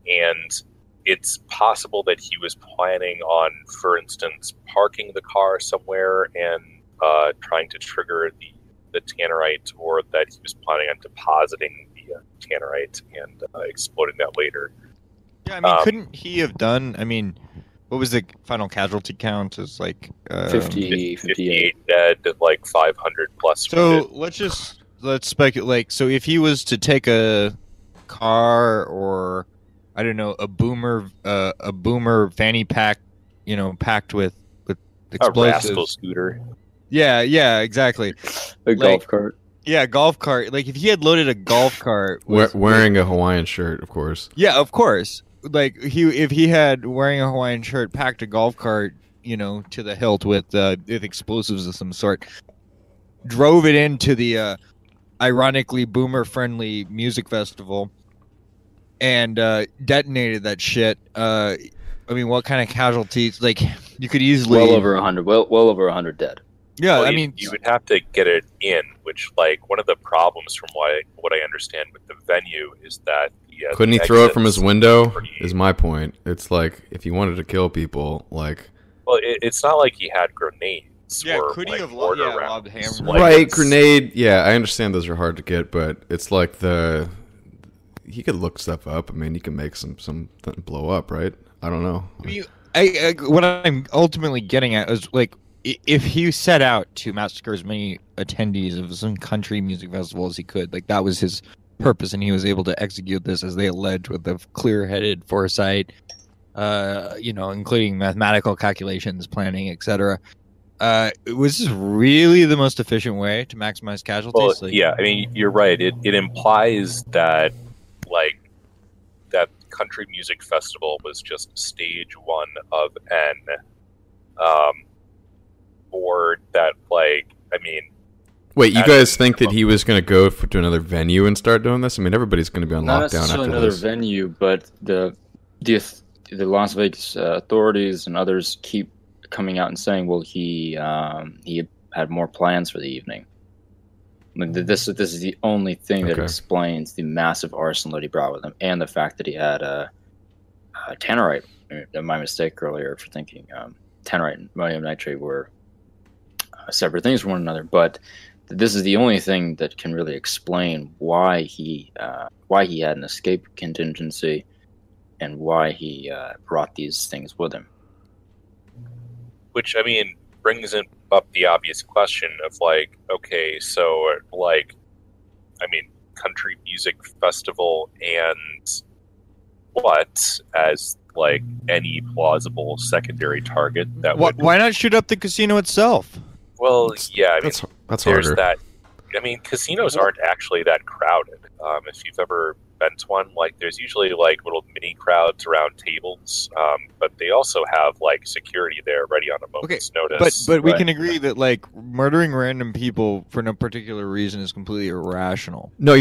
And it's possible that he was planning on, for instance, parking the car somewhere and trying to trigger the tannerite, or that he was planning on depositing the tannerite and exploding that later. Yeah, I mean, couldn't he have done? I mean, what was the final casualty count? Is like 50, 58. 58 dead, like 500 plus So wounded. let's speculate. Like, so if he was to take a car, or I don't know, a boomer fanny pack, you know, packed with A explosives. rascal scooter. Yeah, exactly. A golf cart. Yeah, golf cart. Like if he had loaded a golf cart, Wearing a Hawaiian shirt, of course. yeah, of course. Like if he had, wearing a Hawaiian shirt, packed a golf cart, you know, to the hilt with explosives of some sort, drove it into the ironically boomer-friendly music festival, and detonated that shit. I mean, what kind of casualties? Like, you could easily Well over 100. Well over 100 dead. Yeah, Well, I mean, you would have to get it in, which, like, one of the problems from what I understand with the venue is that Couldn't he the throw it from his exits window? are pretty- Is my point. It's like, if he wanted to kill people, like... Well, it's not like he had grenades. yeah, or, could he like, have mortar lobbed rounds. hammer? Like, right, it's- grenade. Yeah, I understand those are hard to get, but it's like he could look stuff up. I mean, he can make something blow up, right? I don't know. What I'm ultimately getting at is, like, if he set out to massacre as many attendees of some country music festival as he could, like, that was his purpose, and he was able to execute this, as they allege, with a clear-headed foresight, you know, including mathematical calculations, planning, etc. Was this really the most efficient way to maximize casualties? Well, yeah, I mean, you're right. It implies that, like, that country music festival was just stage one of N. Or that, like, I mean... Wait, you At guys think that minimum. he was going to go to another venue and start doing this? I mean, everybody's going to be on Not lockdown necessarily after another this. venue, but the Las Vegas authorities and others keep coming out and saying, well, he had more plans for the evening. I mean, this is the only thing that Okay. explains the massive arsenal that he brought with him, and the fact that he had tannerite. My mistake earlier for thinking tannerite and ammonium nitrate were separate things from one another, but this is the only thing that can really explain why he had an escape contingency and why he brought these things with him. Which, I mean, brings up the obvious question of, like, okay, so, like, I mean, country music festival and what as, like, any plausible secondary target that would... Why not shoot up the casino itself? Well, yeah, I mean, That's there's harder. that. I mean, casinos aren't actually that crowded. If you've ever been to one, like there's usually like little mini crowds around tables, but they also have like security there ready on a moment's notice. But we Right. can agree that like murdering random people for no particular reason is completely irrational. No,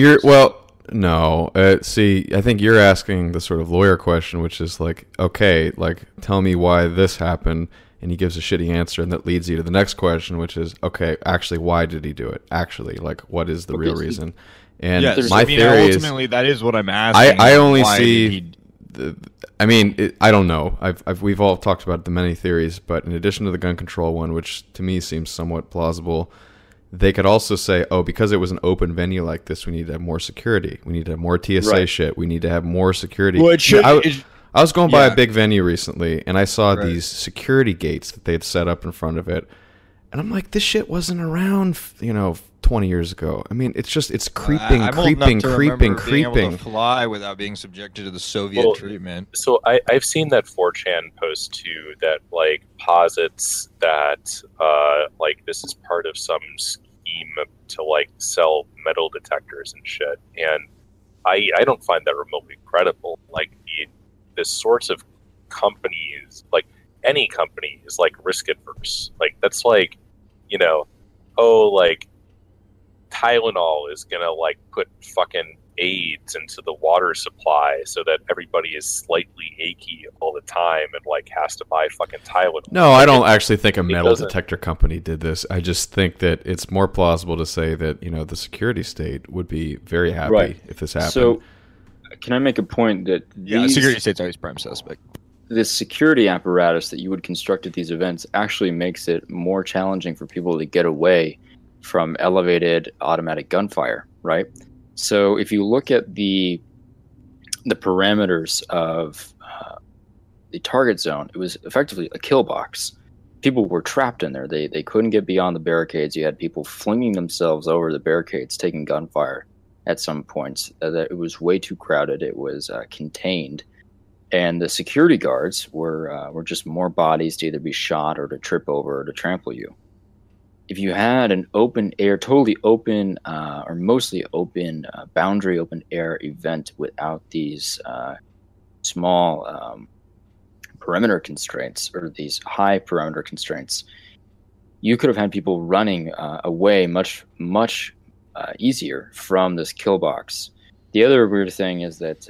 no. See, I think you're asking the sort of lawyer question, which is like, okay, like tell me why this happened, and he gives a shitty answer, and that leads you to the next question, which is, okay, actually, why did he do it? Actually, like, what is the real reason? And Yes, my I mean, theory is, ultimately that is what I'm asking. I only Why see. did I don't know. We've all talked about the many theories, but in addition to the gun control one, which to me seems somewhat plausible, they could also say, oh, because it was an open venue like this, we need to have more security. We need to have more TSA shit. We need to have more security. Well, it should. I was going by Yeah. a big venue recently, and I saw Right. these security gates that they had set up in front of it, and I'm like, this shit wasn't around, 20 years ago. I mean, it's creeping, I'm old enough creeping, to creeping, remember being able creeping. to fly without being subjected to the Soviet Well, treatment. So I've seen that 4chan post too that like posits that like this is part of some scheme to like sell metal detectors and shit, and I don't find that remotely credible. Like the sorts of companies, like any company, is like risk adverse. Like that's like, like Tylenol is gonna like put fucking AIDS into the water supply so that everybody is slightly achy all the time and like has to buy fucking Tylenol. No, I don't actually think a metal doesn't- detector company did this. I just think that it's more plausible to say that, the security state would be very happy Right. if this happened. So, can I make a point that Yeah, security state's always prime suspect. this security apparatus that you would construct at these events actually makes it more challenging for people to get away from elevated automatic gunfire, right? So if you look at the parameters of the target zone, it was effectively a kill box. People were trapped in there. They couldn't get beyond the barricades. You had people flinging themselves over the barricades, taking gunfire at some points. It was way too crowded. It was contained. And the security guards were just more bodies to either be shot or to trip over or to trample you. If you had an open air, totally open or mostly open, boundary open air event without these small perimeter constraints or these high perimeter constraints, you could have had people running away much easier from this kill box. The other weird thing is that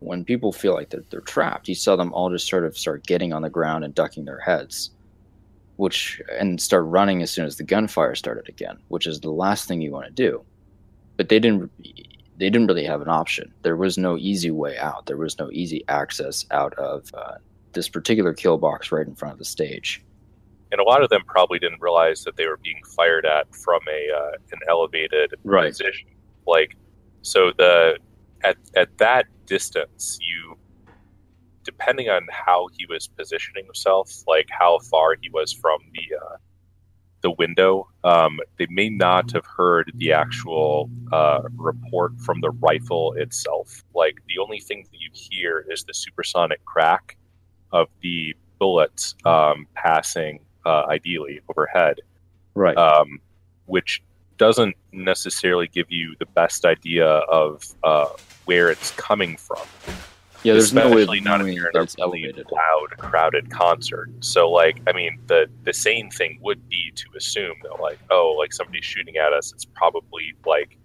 when people feel like they're trapped, you saw them all just sort of start getting on the ground and ducking their heads, and start running as soon as the gunfire started again, which is the last thing you want to do. But they didn't really have an option. There was no easy way out. There was no easy access out of this particular kill box right in front of the stage. And a lot of them probably didn't realize that they were being fired at from an elevated position. Like, so at that distance, depending on how he was positioning himself, like how far he was from the window, they may not have heard the actual report from the rifle itself. Like the only thing that you hear is the supersonic crack of the bullets passing ideally overhead, right? Which doesn't necessarily give you the best idea of where it's coming from. Yeah, there's no way especially not if you're in a it's really elevated. loud, crowded concert. So, like, I mean, the sane thing would be to assume that, like, oh, like somebody's shooting at us. It's probably like,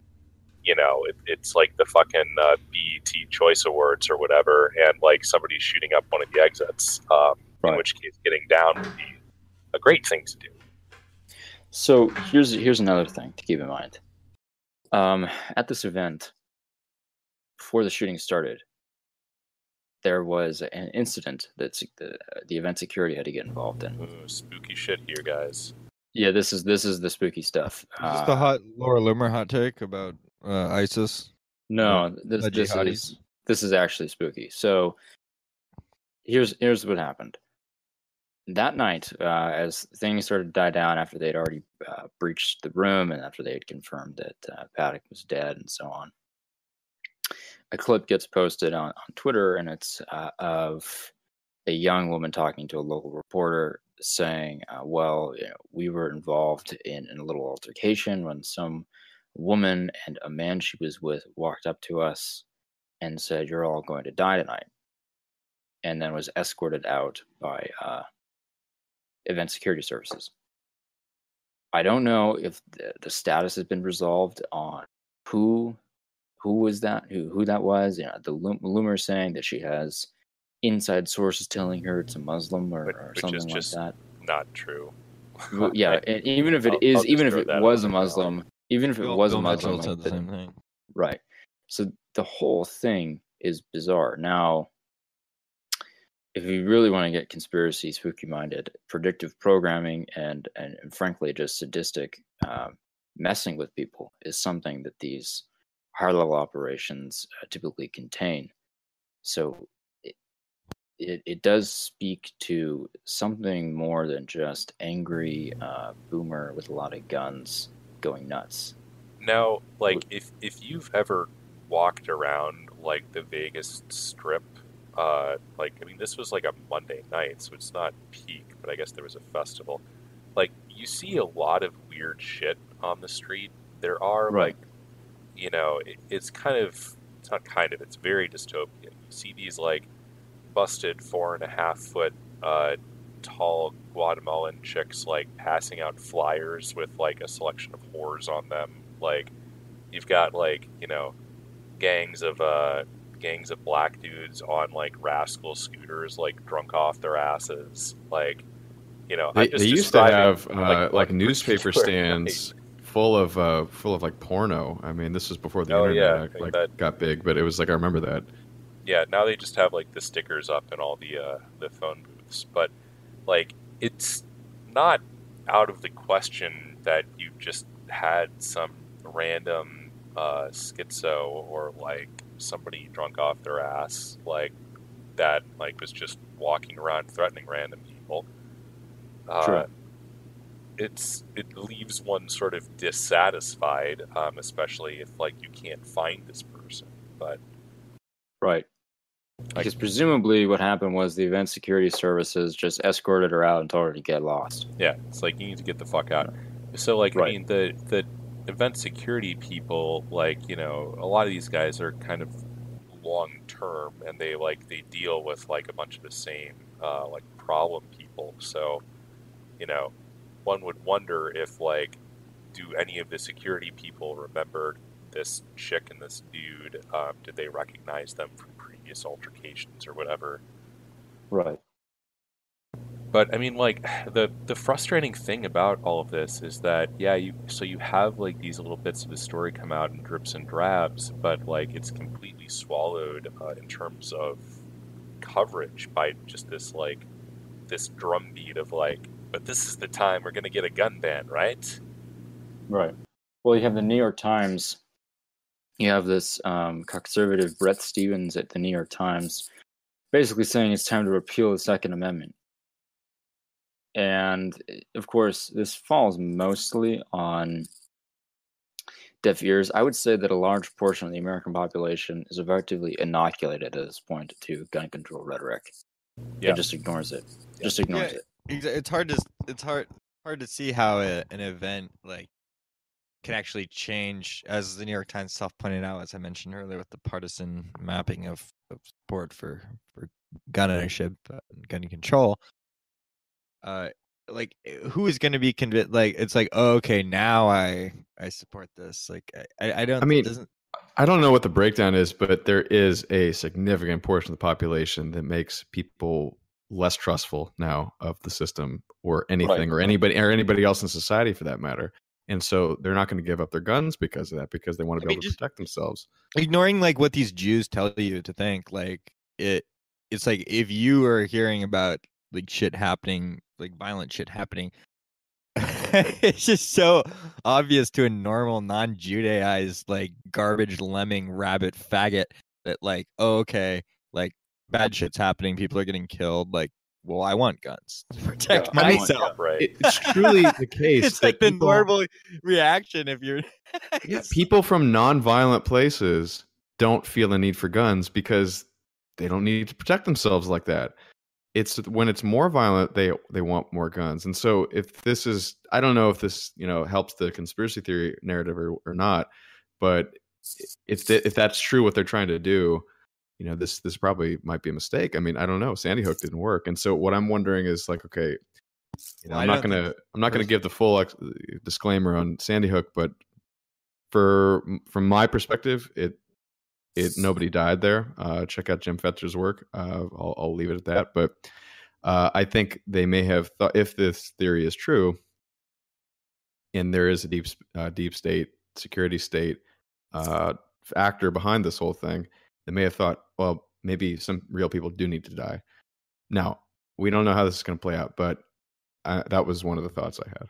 it's like the fucking BET Choice Awards or whatever, and like somebody's shooting up one of the exits. In which case, getting down would be a great thing to do. So here's another thing to keep in mind. At this event, before the shooting started, there was an incident that the event security had to get involved in. Ooh, spooky shit here, guys. Yeah, this is the spooky stuff. Is this the hot Laura Loomer hot take about ISIS? No, this jihadis? is actually spooky. So here's what happened. That night, as things started to die down after they'd already breached the room and after they had confirmed that Paddock was dead and so on, a clip gets posted on Twitter, and it's of a young woman talking to a local reporter saying, we were involved in a little altercation when some woman and a man she was with walked up to us and said, "You're all going to die tonight," and then was escorted out by event security services. I don't know if the status has been resolved on who was that, who that was. The rumor saying that she has inside sources telling her it's a Muslim or which something is just like that. not true. Well, yeah, and even if it is, even if it was a Muslim, even if it was a Muslim, said the same thing. right? So the whole thing is bizarre. Now, if you really want to get conspiracy spooky minded, predictive programming and frankly just sadistic messing with people is something that these higher level operations typically contain. So it does speak to something more than just angry boomer with a lot of guns going nuts. Now, like if you've ever walked around like the Vegas Strip, this was like a Monday night, so it's not peak, but I guess there was a festival. Like, you see a lot of weird shit on the street. There are Right. it's very dystopian. You see these like busted 4.5 foot tall Guatemalan chicks like passing out flyers with like a selection of whores on them. Like, you've got like gangs of black dudes on like rascal scooters, like drunk off their asses. Like, They used to have like newspaper particular stands full of like porno. I mean, this was before the Oh, yeah, internet I think that- got big, but it was like I remember that. Yeah, now they just have like the stickers up in all the phone booths, but like it's not out of the question that you just had some random schizo or like somebody drunk off their ass like that, like was just walking around threatening random people. Sure. It leaves one sort of dissatisfied, especially if like you can't find this person. But Right. Because presumably what happened was the event security services just escorted her out and told her to get lost. yeah, it's like you need to get the fuck out. So like, Right. I mean, the event security people, like, a lot of these guys are kind of long term, and they deal with like a bunch of the same like problem people. So one would wonder if like, do any of the security people remember this chick and this dude? Did they recognize them from previous altercations or whatever? Right. But I mean, like, the frustrating thing about all of this is that you have like these little bits of the story come out in drips and drabs, but like it's completely swallowed in terms of coverage by just this drumbeat of like, but this is the time we're gonna get a gun ban, right? Right. Well, you have the New York Times. You have this conservative Bret Stephens at the New York Times basically saying it's time to repeal the Second Amendment. And, of course, this falls mostly on deaf ears. I would say that a large portion of the American population is effectively inoculated at this point to gun control rhetoric. Yeah. And just ignores it. Just ignores it. It's hard to see how an event like can actually change, as the New York Times self pointed out, as I mentioned earlier, with the partisan mapping of support for gun ownership and gun control. Like, who is going to be convinced? Like, it's like, oh, okay, now I support this. Like, I don't. I mean, it doesn't. I don't know what the breakdown is, but there is a significant portion of the population that makes people less trustful now of the system or anything, Right. or anybody else in society for that matter. And so they're not going to give up their guns because of that, because they want to be able to protect themselves. Ignoring like what these Jews tell you to think, like it's like if you are hearing about like shit happening, like violent shit happening, it's just so obvious to a normal non-Judaized like garbage lemming rabbit faggot that like, oh, okay, like bad shit's happening, people are getting killed, like, well, I want guns to protect Yeah, I want- myself. Right. It's truly the case. It's that like the people- normal reaction if you're Yeah, people from non-violent places don't feel the need for guns because they don't need to protect themselves like that. it's when it's more violent, they want more guns. And so if this is, I don't know if this helps the conspiracy theory narrative or not, but if that's true what they're trying to do, this probably might be a mistake. I mean, I don't know. Sandy Hook didn't work, and so what I'm wondering is like, okay, I'm not gonna give the full disclaimer on Sandy Hook, but from my perspective, it nobody died there. Check out Jim Fetzer's work. I'll leave it at that. But I think they may have thought, if this theory is true, and there is a deep state security state actor behind this whole thing, they may have thought, well, maybe some real people do need to die. Now, we don't know how this is going to play out, but that was one of the thoughts I had.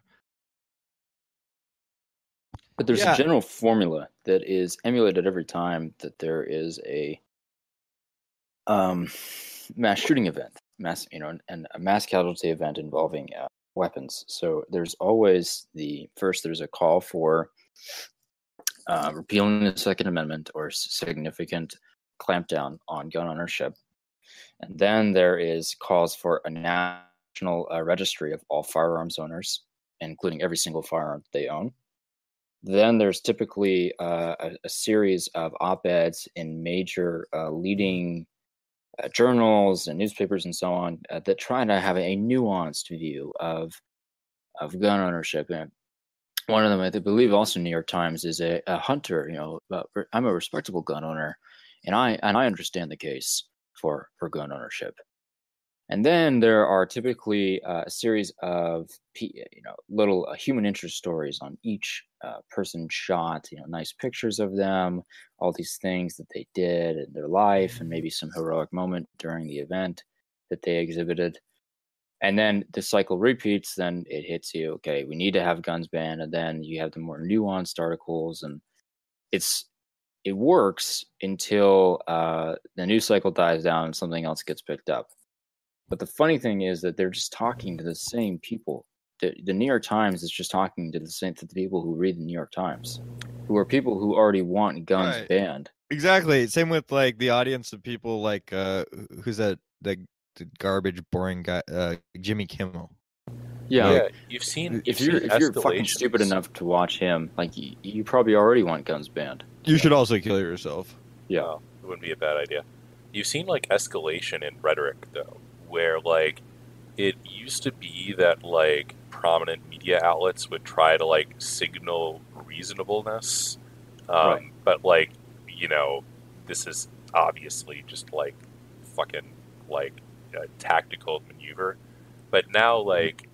But there's a general formula that is emulated every time that there is a mass shooting event, and a mass casualty event involving weapons. So there's always there's a call for repealing the Second Amendment or significant clampdown on gun ownership. And then there is calls for a national registry of all firearms owners, including every single firearm they own. Then there's typically a series of op-eds in major leading journals and newspapers and so on that try to have a nuanced view of gun ownership. And one of them, I believe, also New York Times, is a hunter. I'm a respectable gun owner, and I understand the case for gun ownership. And then there are typically a series of little human interest stories on each person shot. Nice pictures of them, all these things that they did in their life, and maybe some heroic moment during the event that they exhibited. And then the cycle repeats. Then it hits you. Okay, we need to have guns banned, and then you have the more nuanced articles, and it works until the news cycle dies down and something else gets picked up. But the funny thing is that they're just talking to the same people. The New York Times is just talking to the people who read the New York Times, who are people who already want guns banned. Exactly. Same with like the audience of people like who's that the garbage boring guy Jimmy Kimmel. Yeah, you've seen. If you're fucking stupid enough to watch him, like you probably already want guns banned. You should also kill yourself. Yeah, no, it wouldn't be a bad idea. You've seen like escalation in rhetoric though, where like it used to be that like prominent media outlets would try to like signal reasonableness, right. But like this is obviously just like fucking like a tactical maneuver. But now like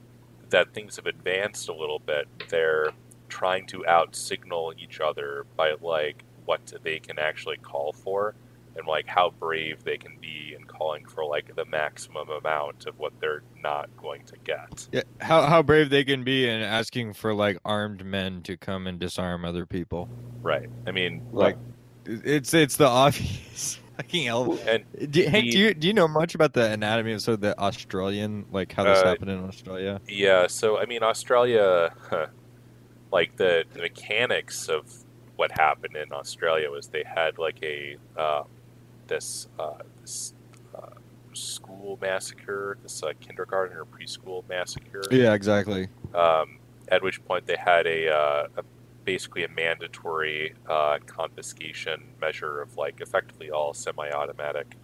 that things have advanced a little bit, they're trying to out signal each other by like what they can actually call for, and like how brave they can be in calling for like the maximum amount of what they're not going to get. Yeah, how brave they can be in asking for like armed men to come and disarm other people. Right. I mean, like it's the obvious fucking element. And do you know much about the anatomy of the Australian, like how this happened in Australia? Yeah. So I mean, Australia, like the mechanics of what happened in Australia was they had like a this school massacre, this kindergarten or preschool massacre. Yeah, exactly. At which point they had basically a mandatory confiscation measure of like effectively all semi-automatic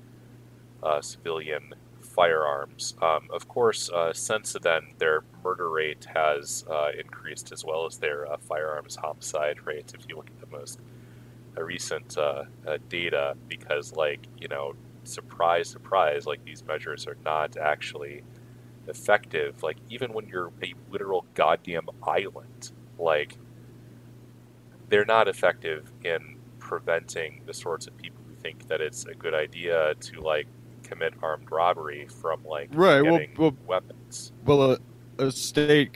civilian firearms. Of course, since then, their murder rate has increased as well as their firearms homicide rate. If you look at the most recent data, because like surprise, surprise, like these measures are not actually effective. Like even when you're a literal goddamn island, like they're not effective in preventing the sorts of people who think that it's a good idea to like commit armed robbery from like getting weapons. Well, a state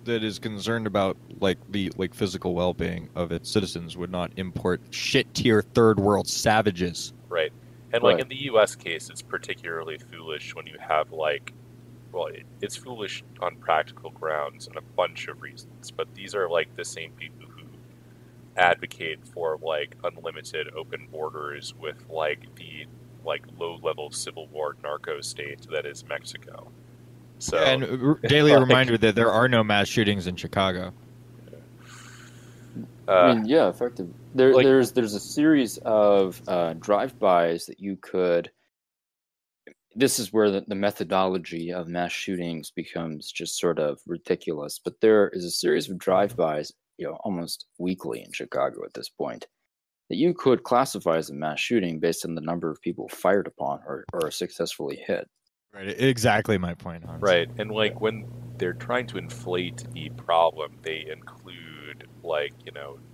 that is concerned about like the physical well-being of its citizens would not import shit-tier third world savages. Right. And like in the U.S. case, it's particularly foolish when you have like, well, it's foolish on practical grounds and a bunch of reasons. But these are like the same people who advocate for like unlimited open borders with like the like low-level civil war narco state that is Mexico. So, Yeah, and daily reminder that there are no mass shootings in Chicago. I mean, yeah, effective. There's a series of drive-bys that you could. This is where the methodology of mass shootings becomes just sort of ridiculous. But there is a series of drive-bys, almost weekly in Chicago at this point, that you could classify as a mass shooting based on the number of people fired upon or successfully hit. Right, exactly my point, Hans. Right, and like when they're trying to inflate the problem, they include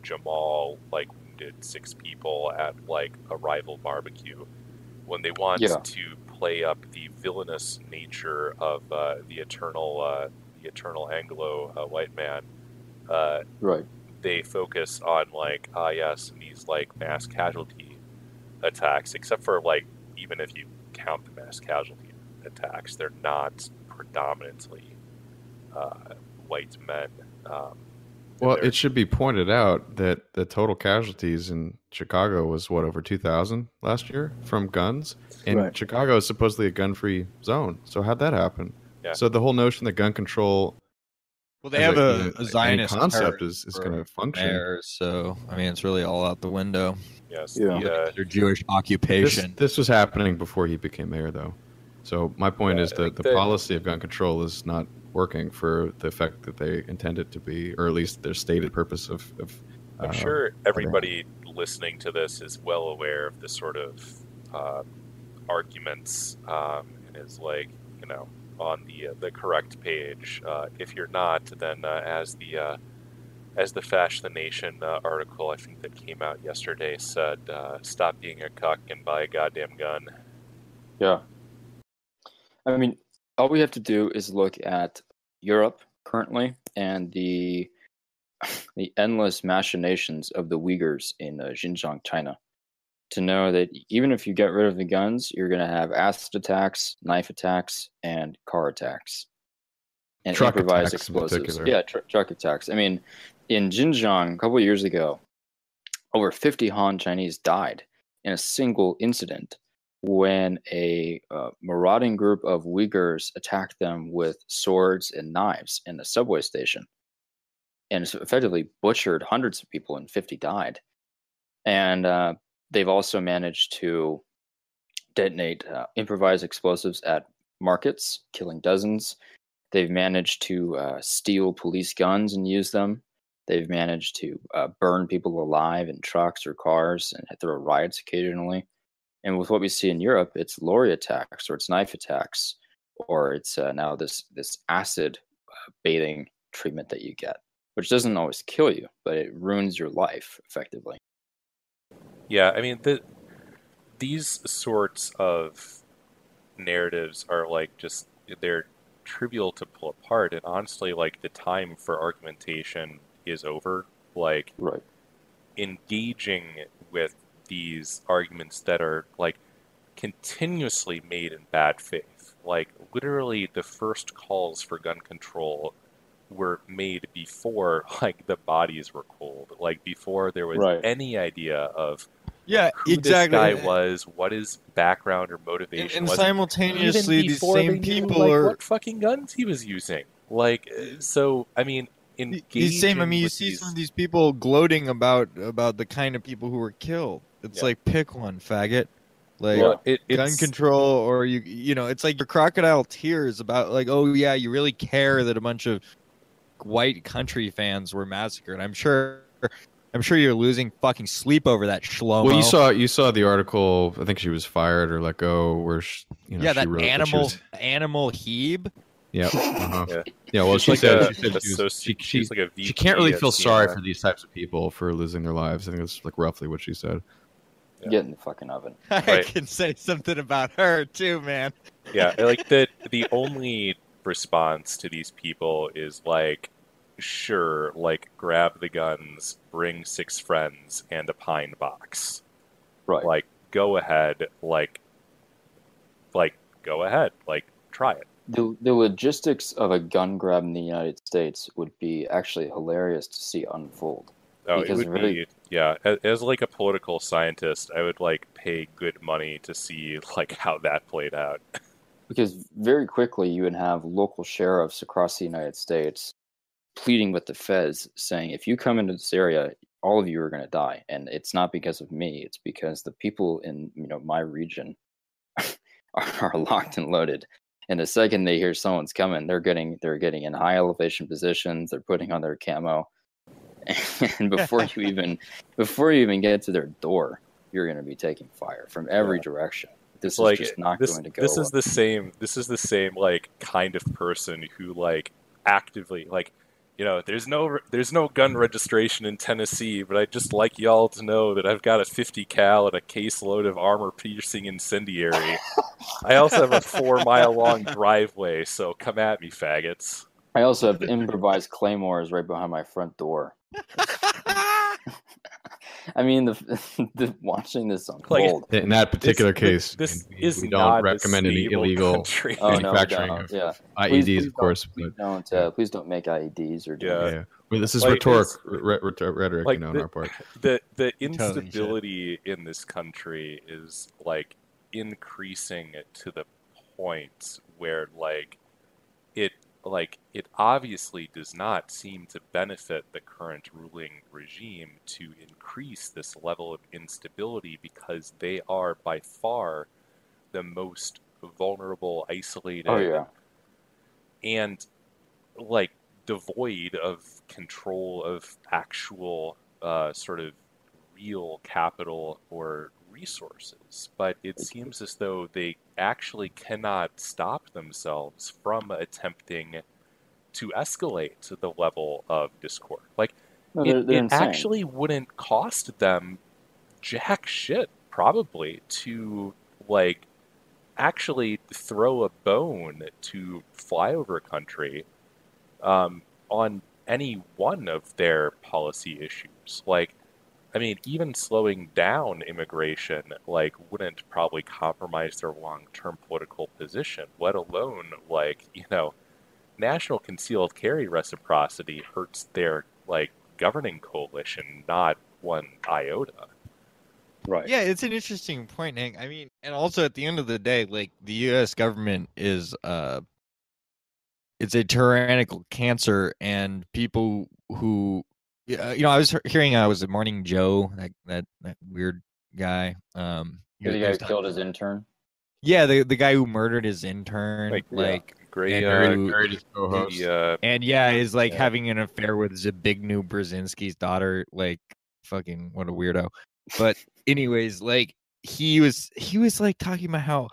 Jamal wounded 6 people at like a rival barbecue. When they want to play up the villainous nature of the eternal Anglo white man, right? They focus on these mass casualty attacks. Except for even if you count the mass casualty attacks, they're not predominantly white men. Well, it should be pointed out that the total casualties in Chicago was over 2,000 last year from guns, and Chicago is supposedly a gun-free zone. So how'd that happen? Yeah. So the whole notion that gun control, well, they have a Zionist concept is going to function. Mayor, so I mean, it's really all out the window. Yes, their Jewish occupation. This was happening before he became mayor, though. So my point is that the policy of gun control is not working for the effect that they intend it to be, or at least their stated purpose of I'm sure everybody listening to this is well aware of the sort of arguments and is on the correct page. If you're not, then as the Fash the Nation article I think that came out yesterday said, stop being a cuck and buy a goddamn gun. Yeah. I mean, all we have to do is look at Europe currently and the endless machinations of the Uyghurs in Xinjiang, China, to know that even if you get rid of the guns, you're going to have acid attacks, knife attacks, and car attacks. And truck improvised attacks explosives. Yeah, truck attacks. I mean, in Xinjiang, a couple of years ago, over 50 Han Chinese died in a single incident when a marauding group of Uyghurs attacked them with swords and knives in a subway station, and effectively butchered hundreds of people, and 50 died. And they've also managed to detonate improvised explosives at markets, killing dozens. They've managed to steal police guns and use them. They've managed to burn people alive in trucks or cars and throw riots occasionally. And with what we see in Europe, it's lorry attacks, or it's knife attacks, or it's now this acid bathing treatment that you get, which doesn't always kill you, but it ruins your life effectively. Yeah, I mean, these sorts of narratives are they're trivial to pull apart, and honestly, the time for argumentation is over. Engaging with these arguments that are continuously made in bad faith. Literally the first calls for gun control were made before the bodies were cold, before there was any idea of who this guy was, what his background or motivation and was. Simultaneously, these same people are what fucking guns he was using. So I mean, you see some of these people gloating about the kind of people who were killed. It's pick one, faggot. Gun control, or it's like your crocodile tears about oh yeah, you really care that a bunch of white country fans were massacred. I'm sure you're losing fucking sleep over that shlomo. Well, you saw the article. I think she was fired or let go. Where that animal Hebe. Yeah. Uh-huh. Yeah. Well, she said she can't really feel sorry for these types of people for losing their lives. I think that's roughly what she said. Yeah. Get in the fucking oven. I can say something about her too, man. Yeah, the only response to these people is sure, grab the guns, bring 6 friends and a pine box. Right. Go ahead, go ahead, try it. The logistics of a gun grab in the United States would be actually hilarious to see unfold. Oh, it would be Yeah, as like a political scientist, I would like pay good money to see like how that played out. Because very quickly you would have local sheriffs across the United States pleading with the feds, saying, if you come into this area, all of you are going to die, and it's not because of me; it's because the people in my region are locked and loaded. And the second they hear someone's coming, they're getting in high elevation positions. They're putting on their camo, and before you even get to their door, you're going to be taking fire from every direction. This is just not going to go. This is the same. This is the same like kind of person who like actively like, there's no gun registration in Tennessee, but I'd just like y'all to know that I've got a 50 cal and a caseload of armor-piercing incendiary. I also have a 4-mile long driveway, so come at me, faggots. I also have improvised claymores right behind my front door. I mean, the watching this unfold. In that particular case, we don't recommend any illegal manufacturing of IEDs, of course. Please don't make IEDs or do Well, this is rhetoric like on our part. The instability in this country is like increasing to the point where it obviously does not seem to benefit the current ruling regime to increase this level of instability, because they are by far the most vulnerable, isolated, and like devoid of control of actual sort of real capital or resources. But it seems as though they actually cannot stop themselves from attempting to escalate to the level of discord. Like, it actually wouldn't cost them jack shit, probably, to like actually throw a bone to fly over a country on any one of their policy issues. Like, I mean, even slowing down immigration, like, wouldn't probably compromise their long-term political position, let alone, like, national concealed carry reciprocity hurts their, like, governing coalition, not one iota. Right. Yeah, it's an interesting point, Hank. I mean, and also at the end of the day, like, the U.S. government is, it's a tyrannical cancer, and people who, I was hearing, was it Morning Joe, that weird guy. The guy who killed his intern. Yeah, the guy who murdered his intern, married his co-host, is like having an affair with Zbigniew Brzezinski's daughter. Like, fucking what a weirdo. But anyways, like he was like talking about how,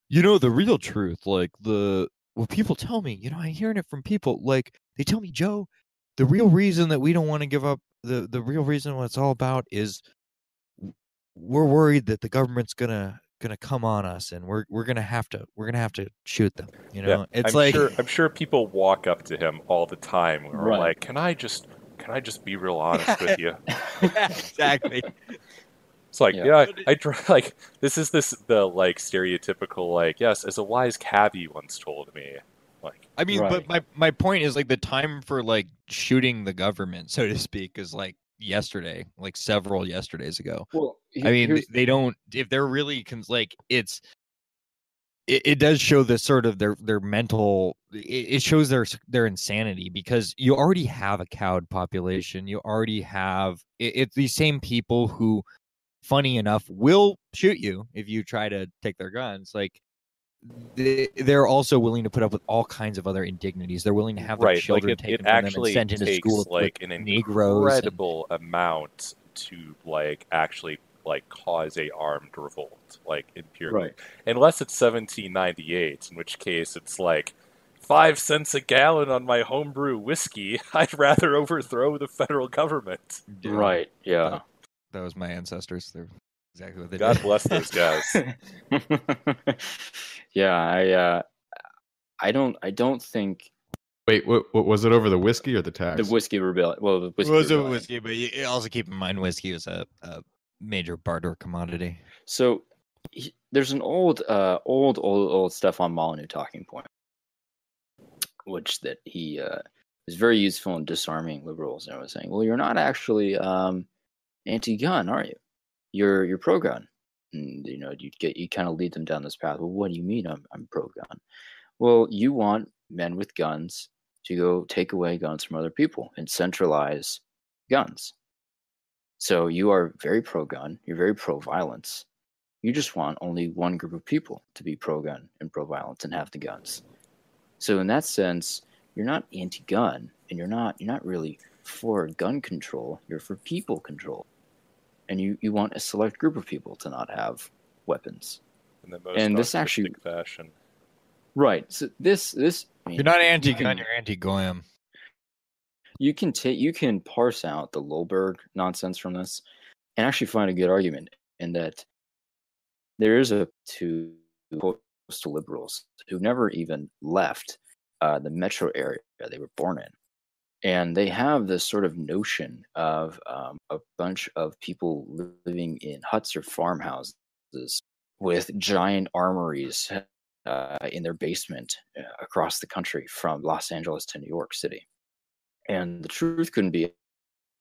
the real truth, like what people tell me, I'm hearing it from people. Like, they tell me, Joe, the real reason that we don't want to give up, the real reason what it's all about is we're worried that the government's gonna come on us, and we're gonna have to shoot them. It's I'm sure people walk up to him all the time and are like, can I just be real honest with you? Exactly. It's like, like, this is the like stereotypical, like, yes, as a wise cabbie once told me. Like, I mean, but my point is, like, the time for like shooting the government, so to speak, is like yesterday, like several yesterdays ago. Well, I mean, they don't, if they're really like, it does show this sort of their mental, it shows their insanity, because you already have a cowed population. You already have it's these same people who, funny enough, will shoot you if you try to take their guns. Like, they're also willing to put up with all kinds of other indignities. They're willing to have their children taken from them and sent into school like an incredible amount to like actually like cause a armed revolt, like empirically, unless it's 1798, in which case it's like 5 cents a gallon on my homebrew whiskey. I'd rather overthrow the federal government. Right? Yeah. That was my ancestors. They're exactly what they did. God bless those guys. Yeah, I don't think. Wait, what was it over the whiskey or the tax? The whiskey rebellion. Well, the whiskey. It was a whiskey, but you also keep in mind whiskey was a major barter commodity. So there's an old Stefan Molyneux talking point, which that he is very useful in disarming liberals. And I was saying, well, you're not actually anti-gun, aren't you? You're pro-gun. And, you kind of lead them down this path. Well, what do you mean I'm pro-gun? Well, you want men with guns to go take away guns from other people and centralize guns. So you are very pro-gun. You're very pro-violence. You just want only one group of people to be pro-gun and pro-violence and have the guns. So in that sense, you're not anti-gun, and you're not really for gun control. You're for people control, and you want a select group of people to not have weapons. In the most this actually fashion. Right. So this you're not anti-gun. You're anti-glam. You can parse out the Lulberg nonsense from this, and actually find a good argument in that there is to postal liberals who never even left the metro area they were born in. And they have this sort of notion of a bunch of people living in huts or farmhouses with giant armories in their basement across the country from Los Angeles to New York City. And the truth couldn't be,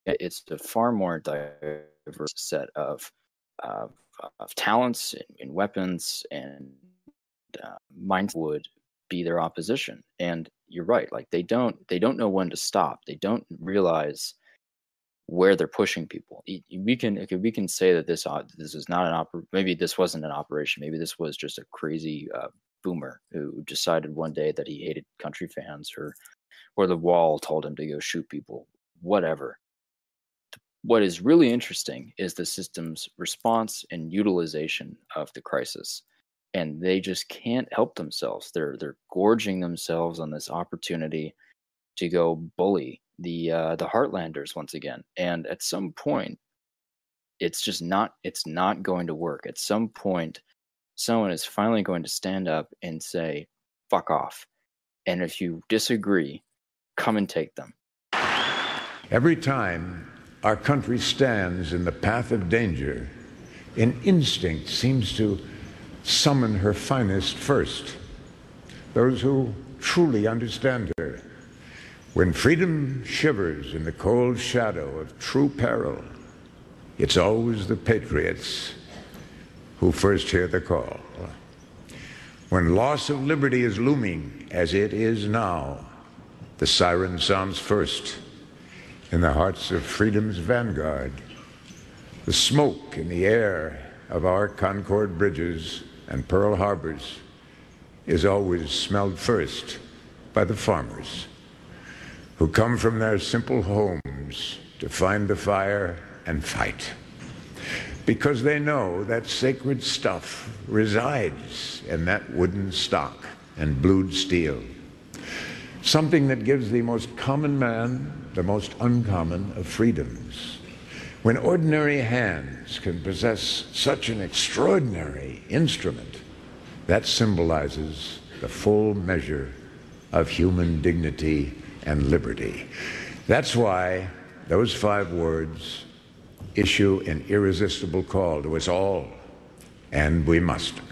it's a far more diverse set of talents and weapons, and minds would be their opposition. And you're right, like they don't know when to stop. They don't realize where they're pushing people. We can say that this is not maybe this wasn't an operation. Maybe this was just a crazy boomer who decided one day that he hated country fans, or the wall told him to go shoot people. Whatever. What is really interesting is the system's response and utilization of the crisis. And they just can't help themselves. They're gorging themselves on this opportunity to go bully the Heartlanders once again. And at some point, it's not going to work. At some point, someone is finally going to stand up and say, "Fuck off." And if you disagree, come and take them. Every time our country stands in the path of danger, an instinct seems to summon her finest first, those who truly understand her. When freedom shivers in the cold shadow of true peril, it's always the patriots who first hear the call. When loss of liberty is looming, as it is now, the siren sounds first in the hearts of freedom's vanguard. The smoke in the air of our Concord bridges and Pearl Harbors is always smelled first by the farmers who come from their simple homes to find the fire and fight, because they know that sacred stuff resides in that wooden stock and blued steel, something that gives the most common man the most uncommon of freedoms. When ordinary hands can possess such an extraordinary instrument, that symbolizes the full measure of human dignity and liberty. That's why those 5 words issue an irresistible call to us all, and we muster.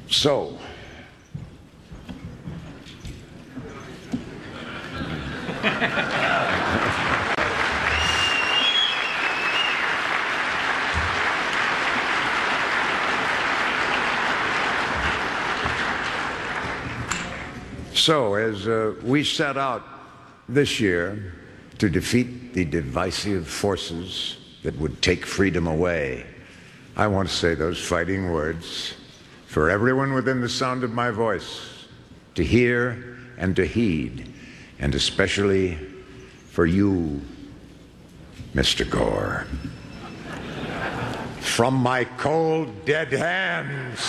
So, as we set out this year to defeat the divisive forces that would take freedom away, I want to say those fighting words for everyone within the sound of my voice to hear and to heed, and especially for you, Mr. Gore. From my cold, dead hands,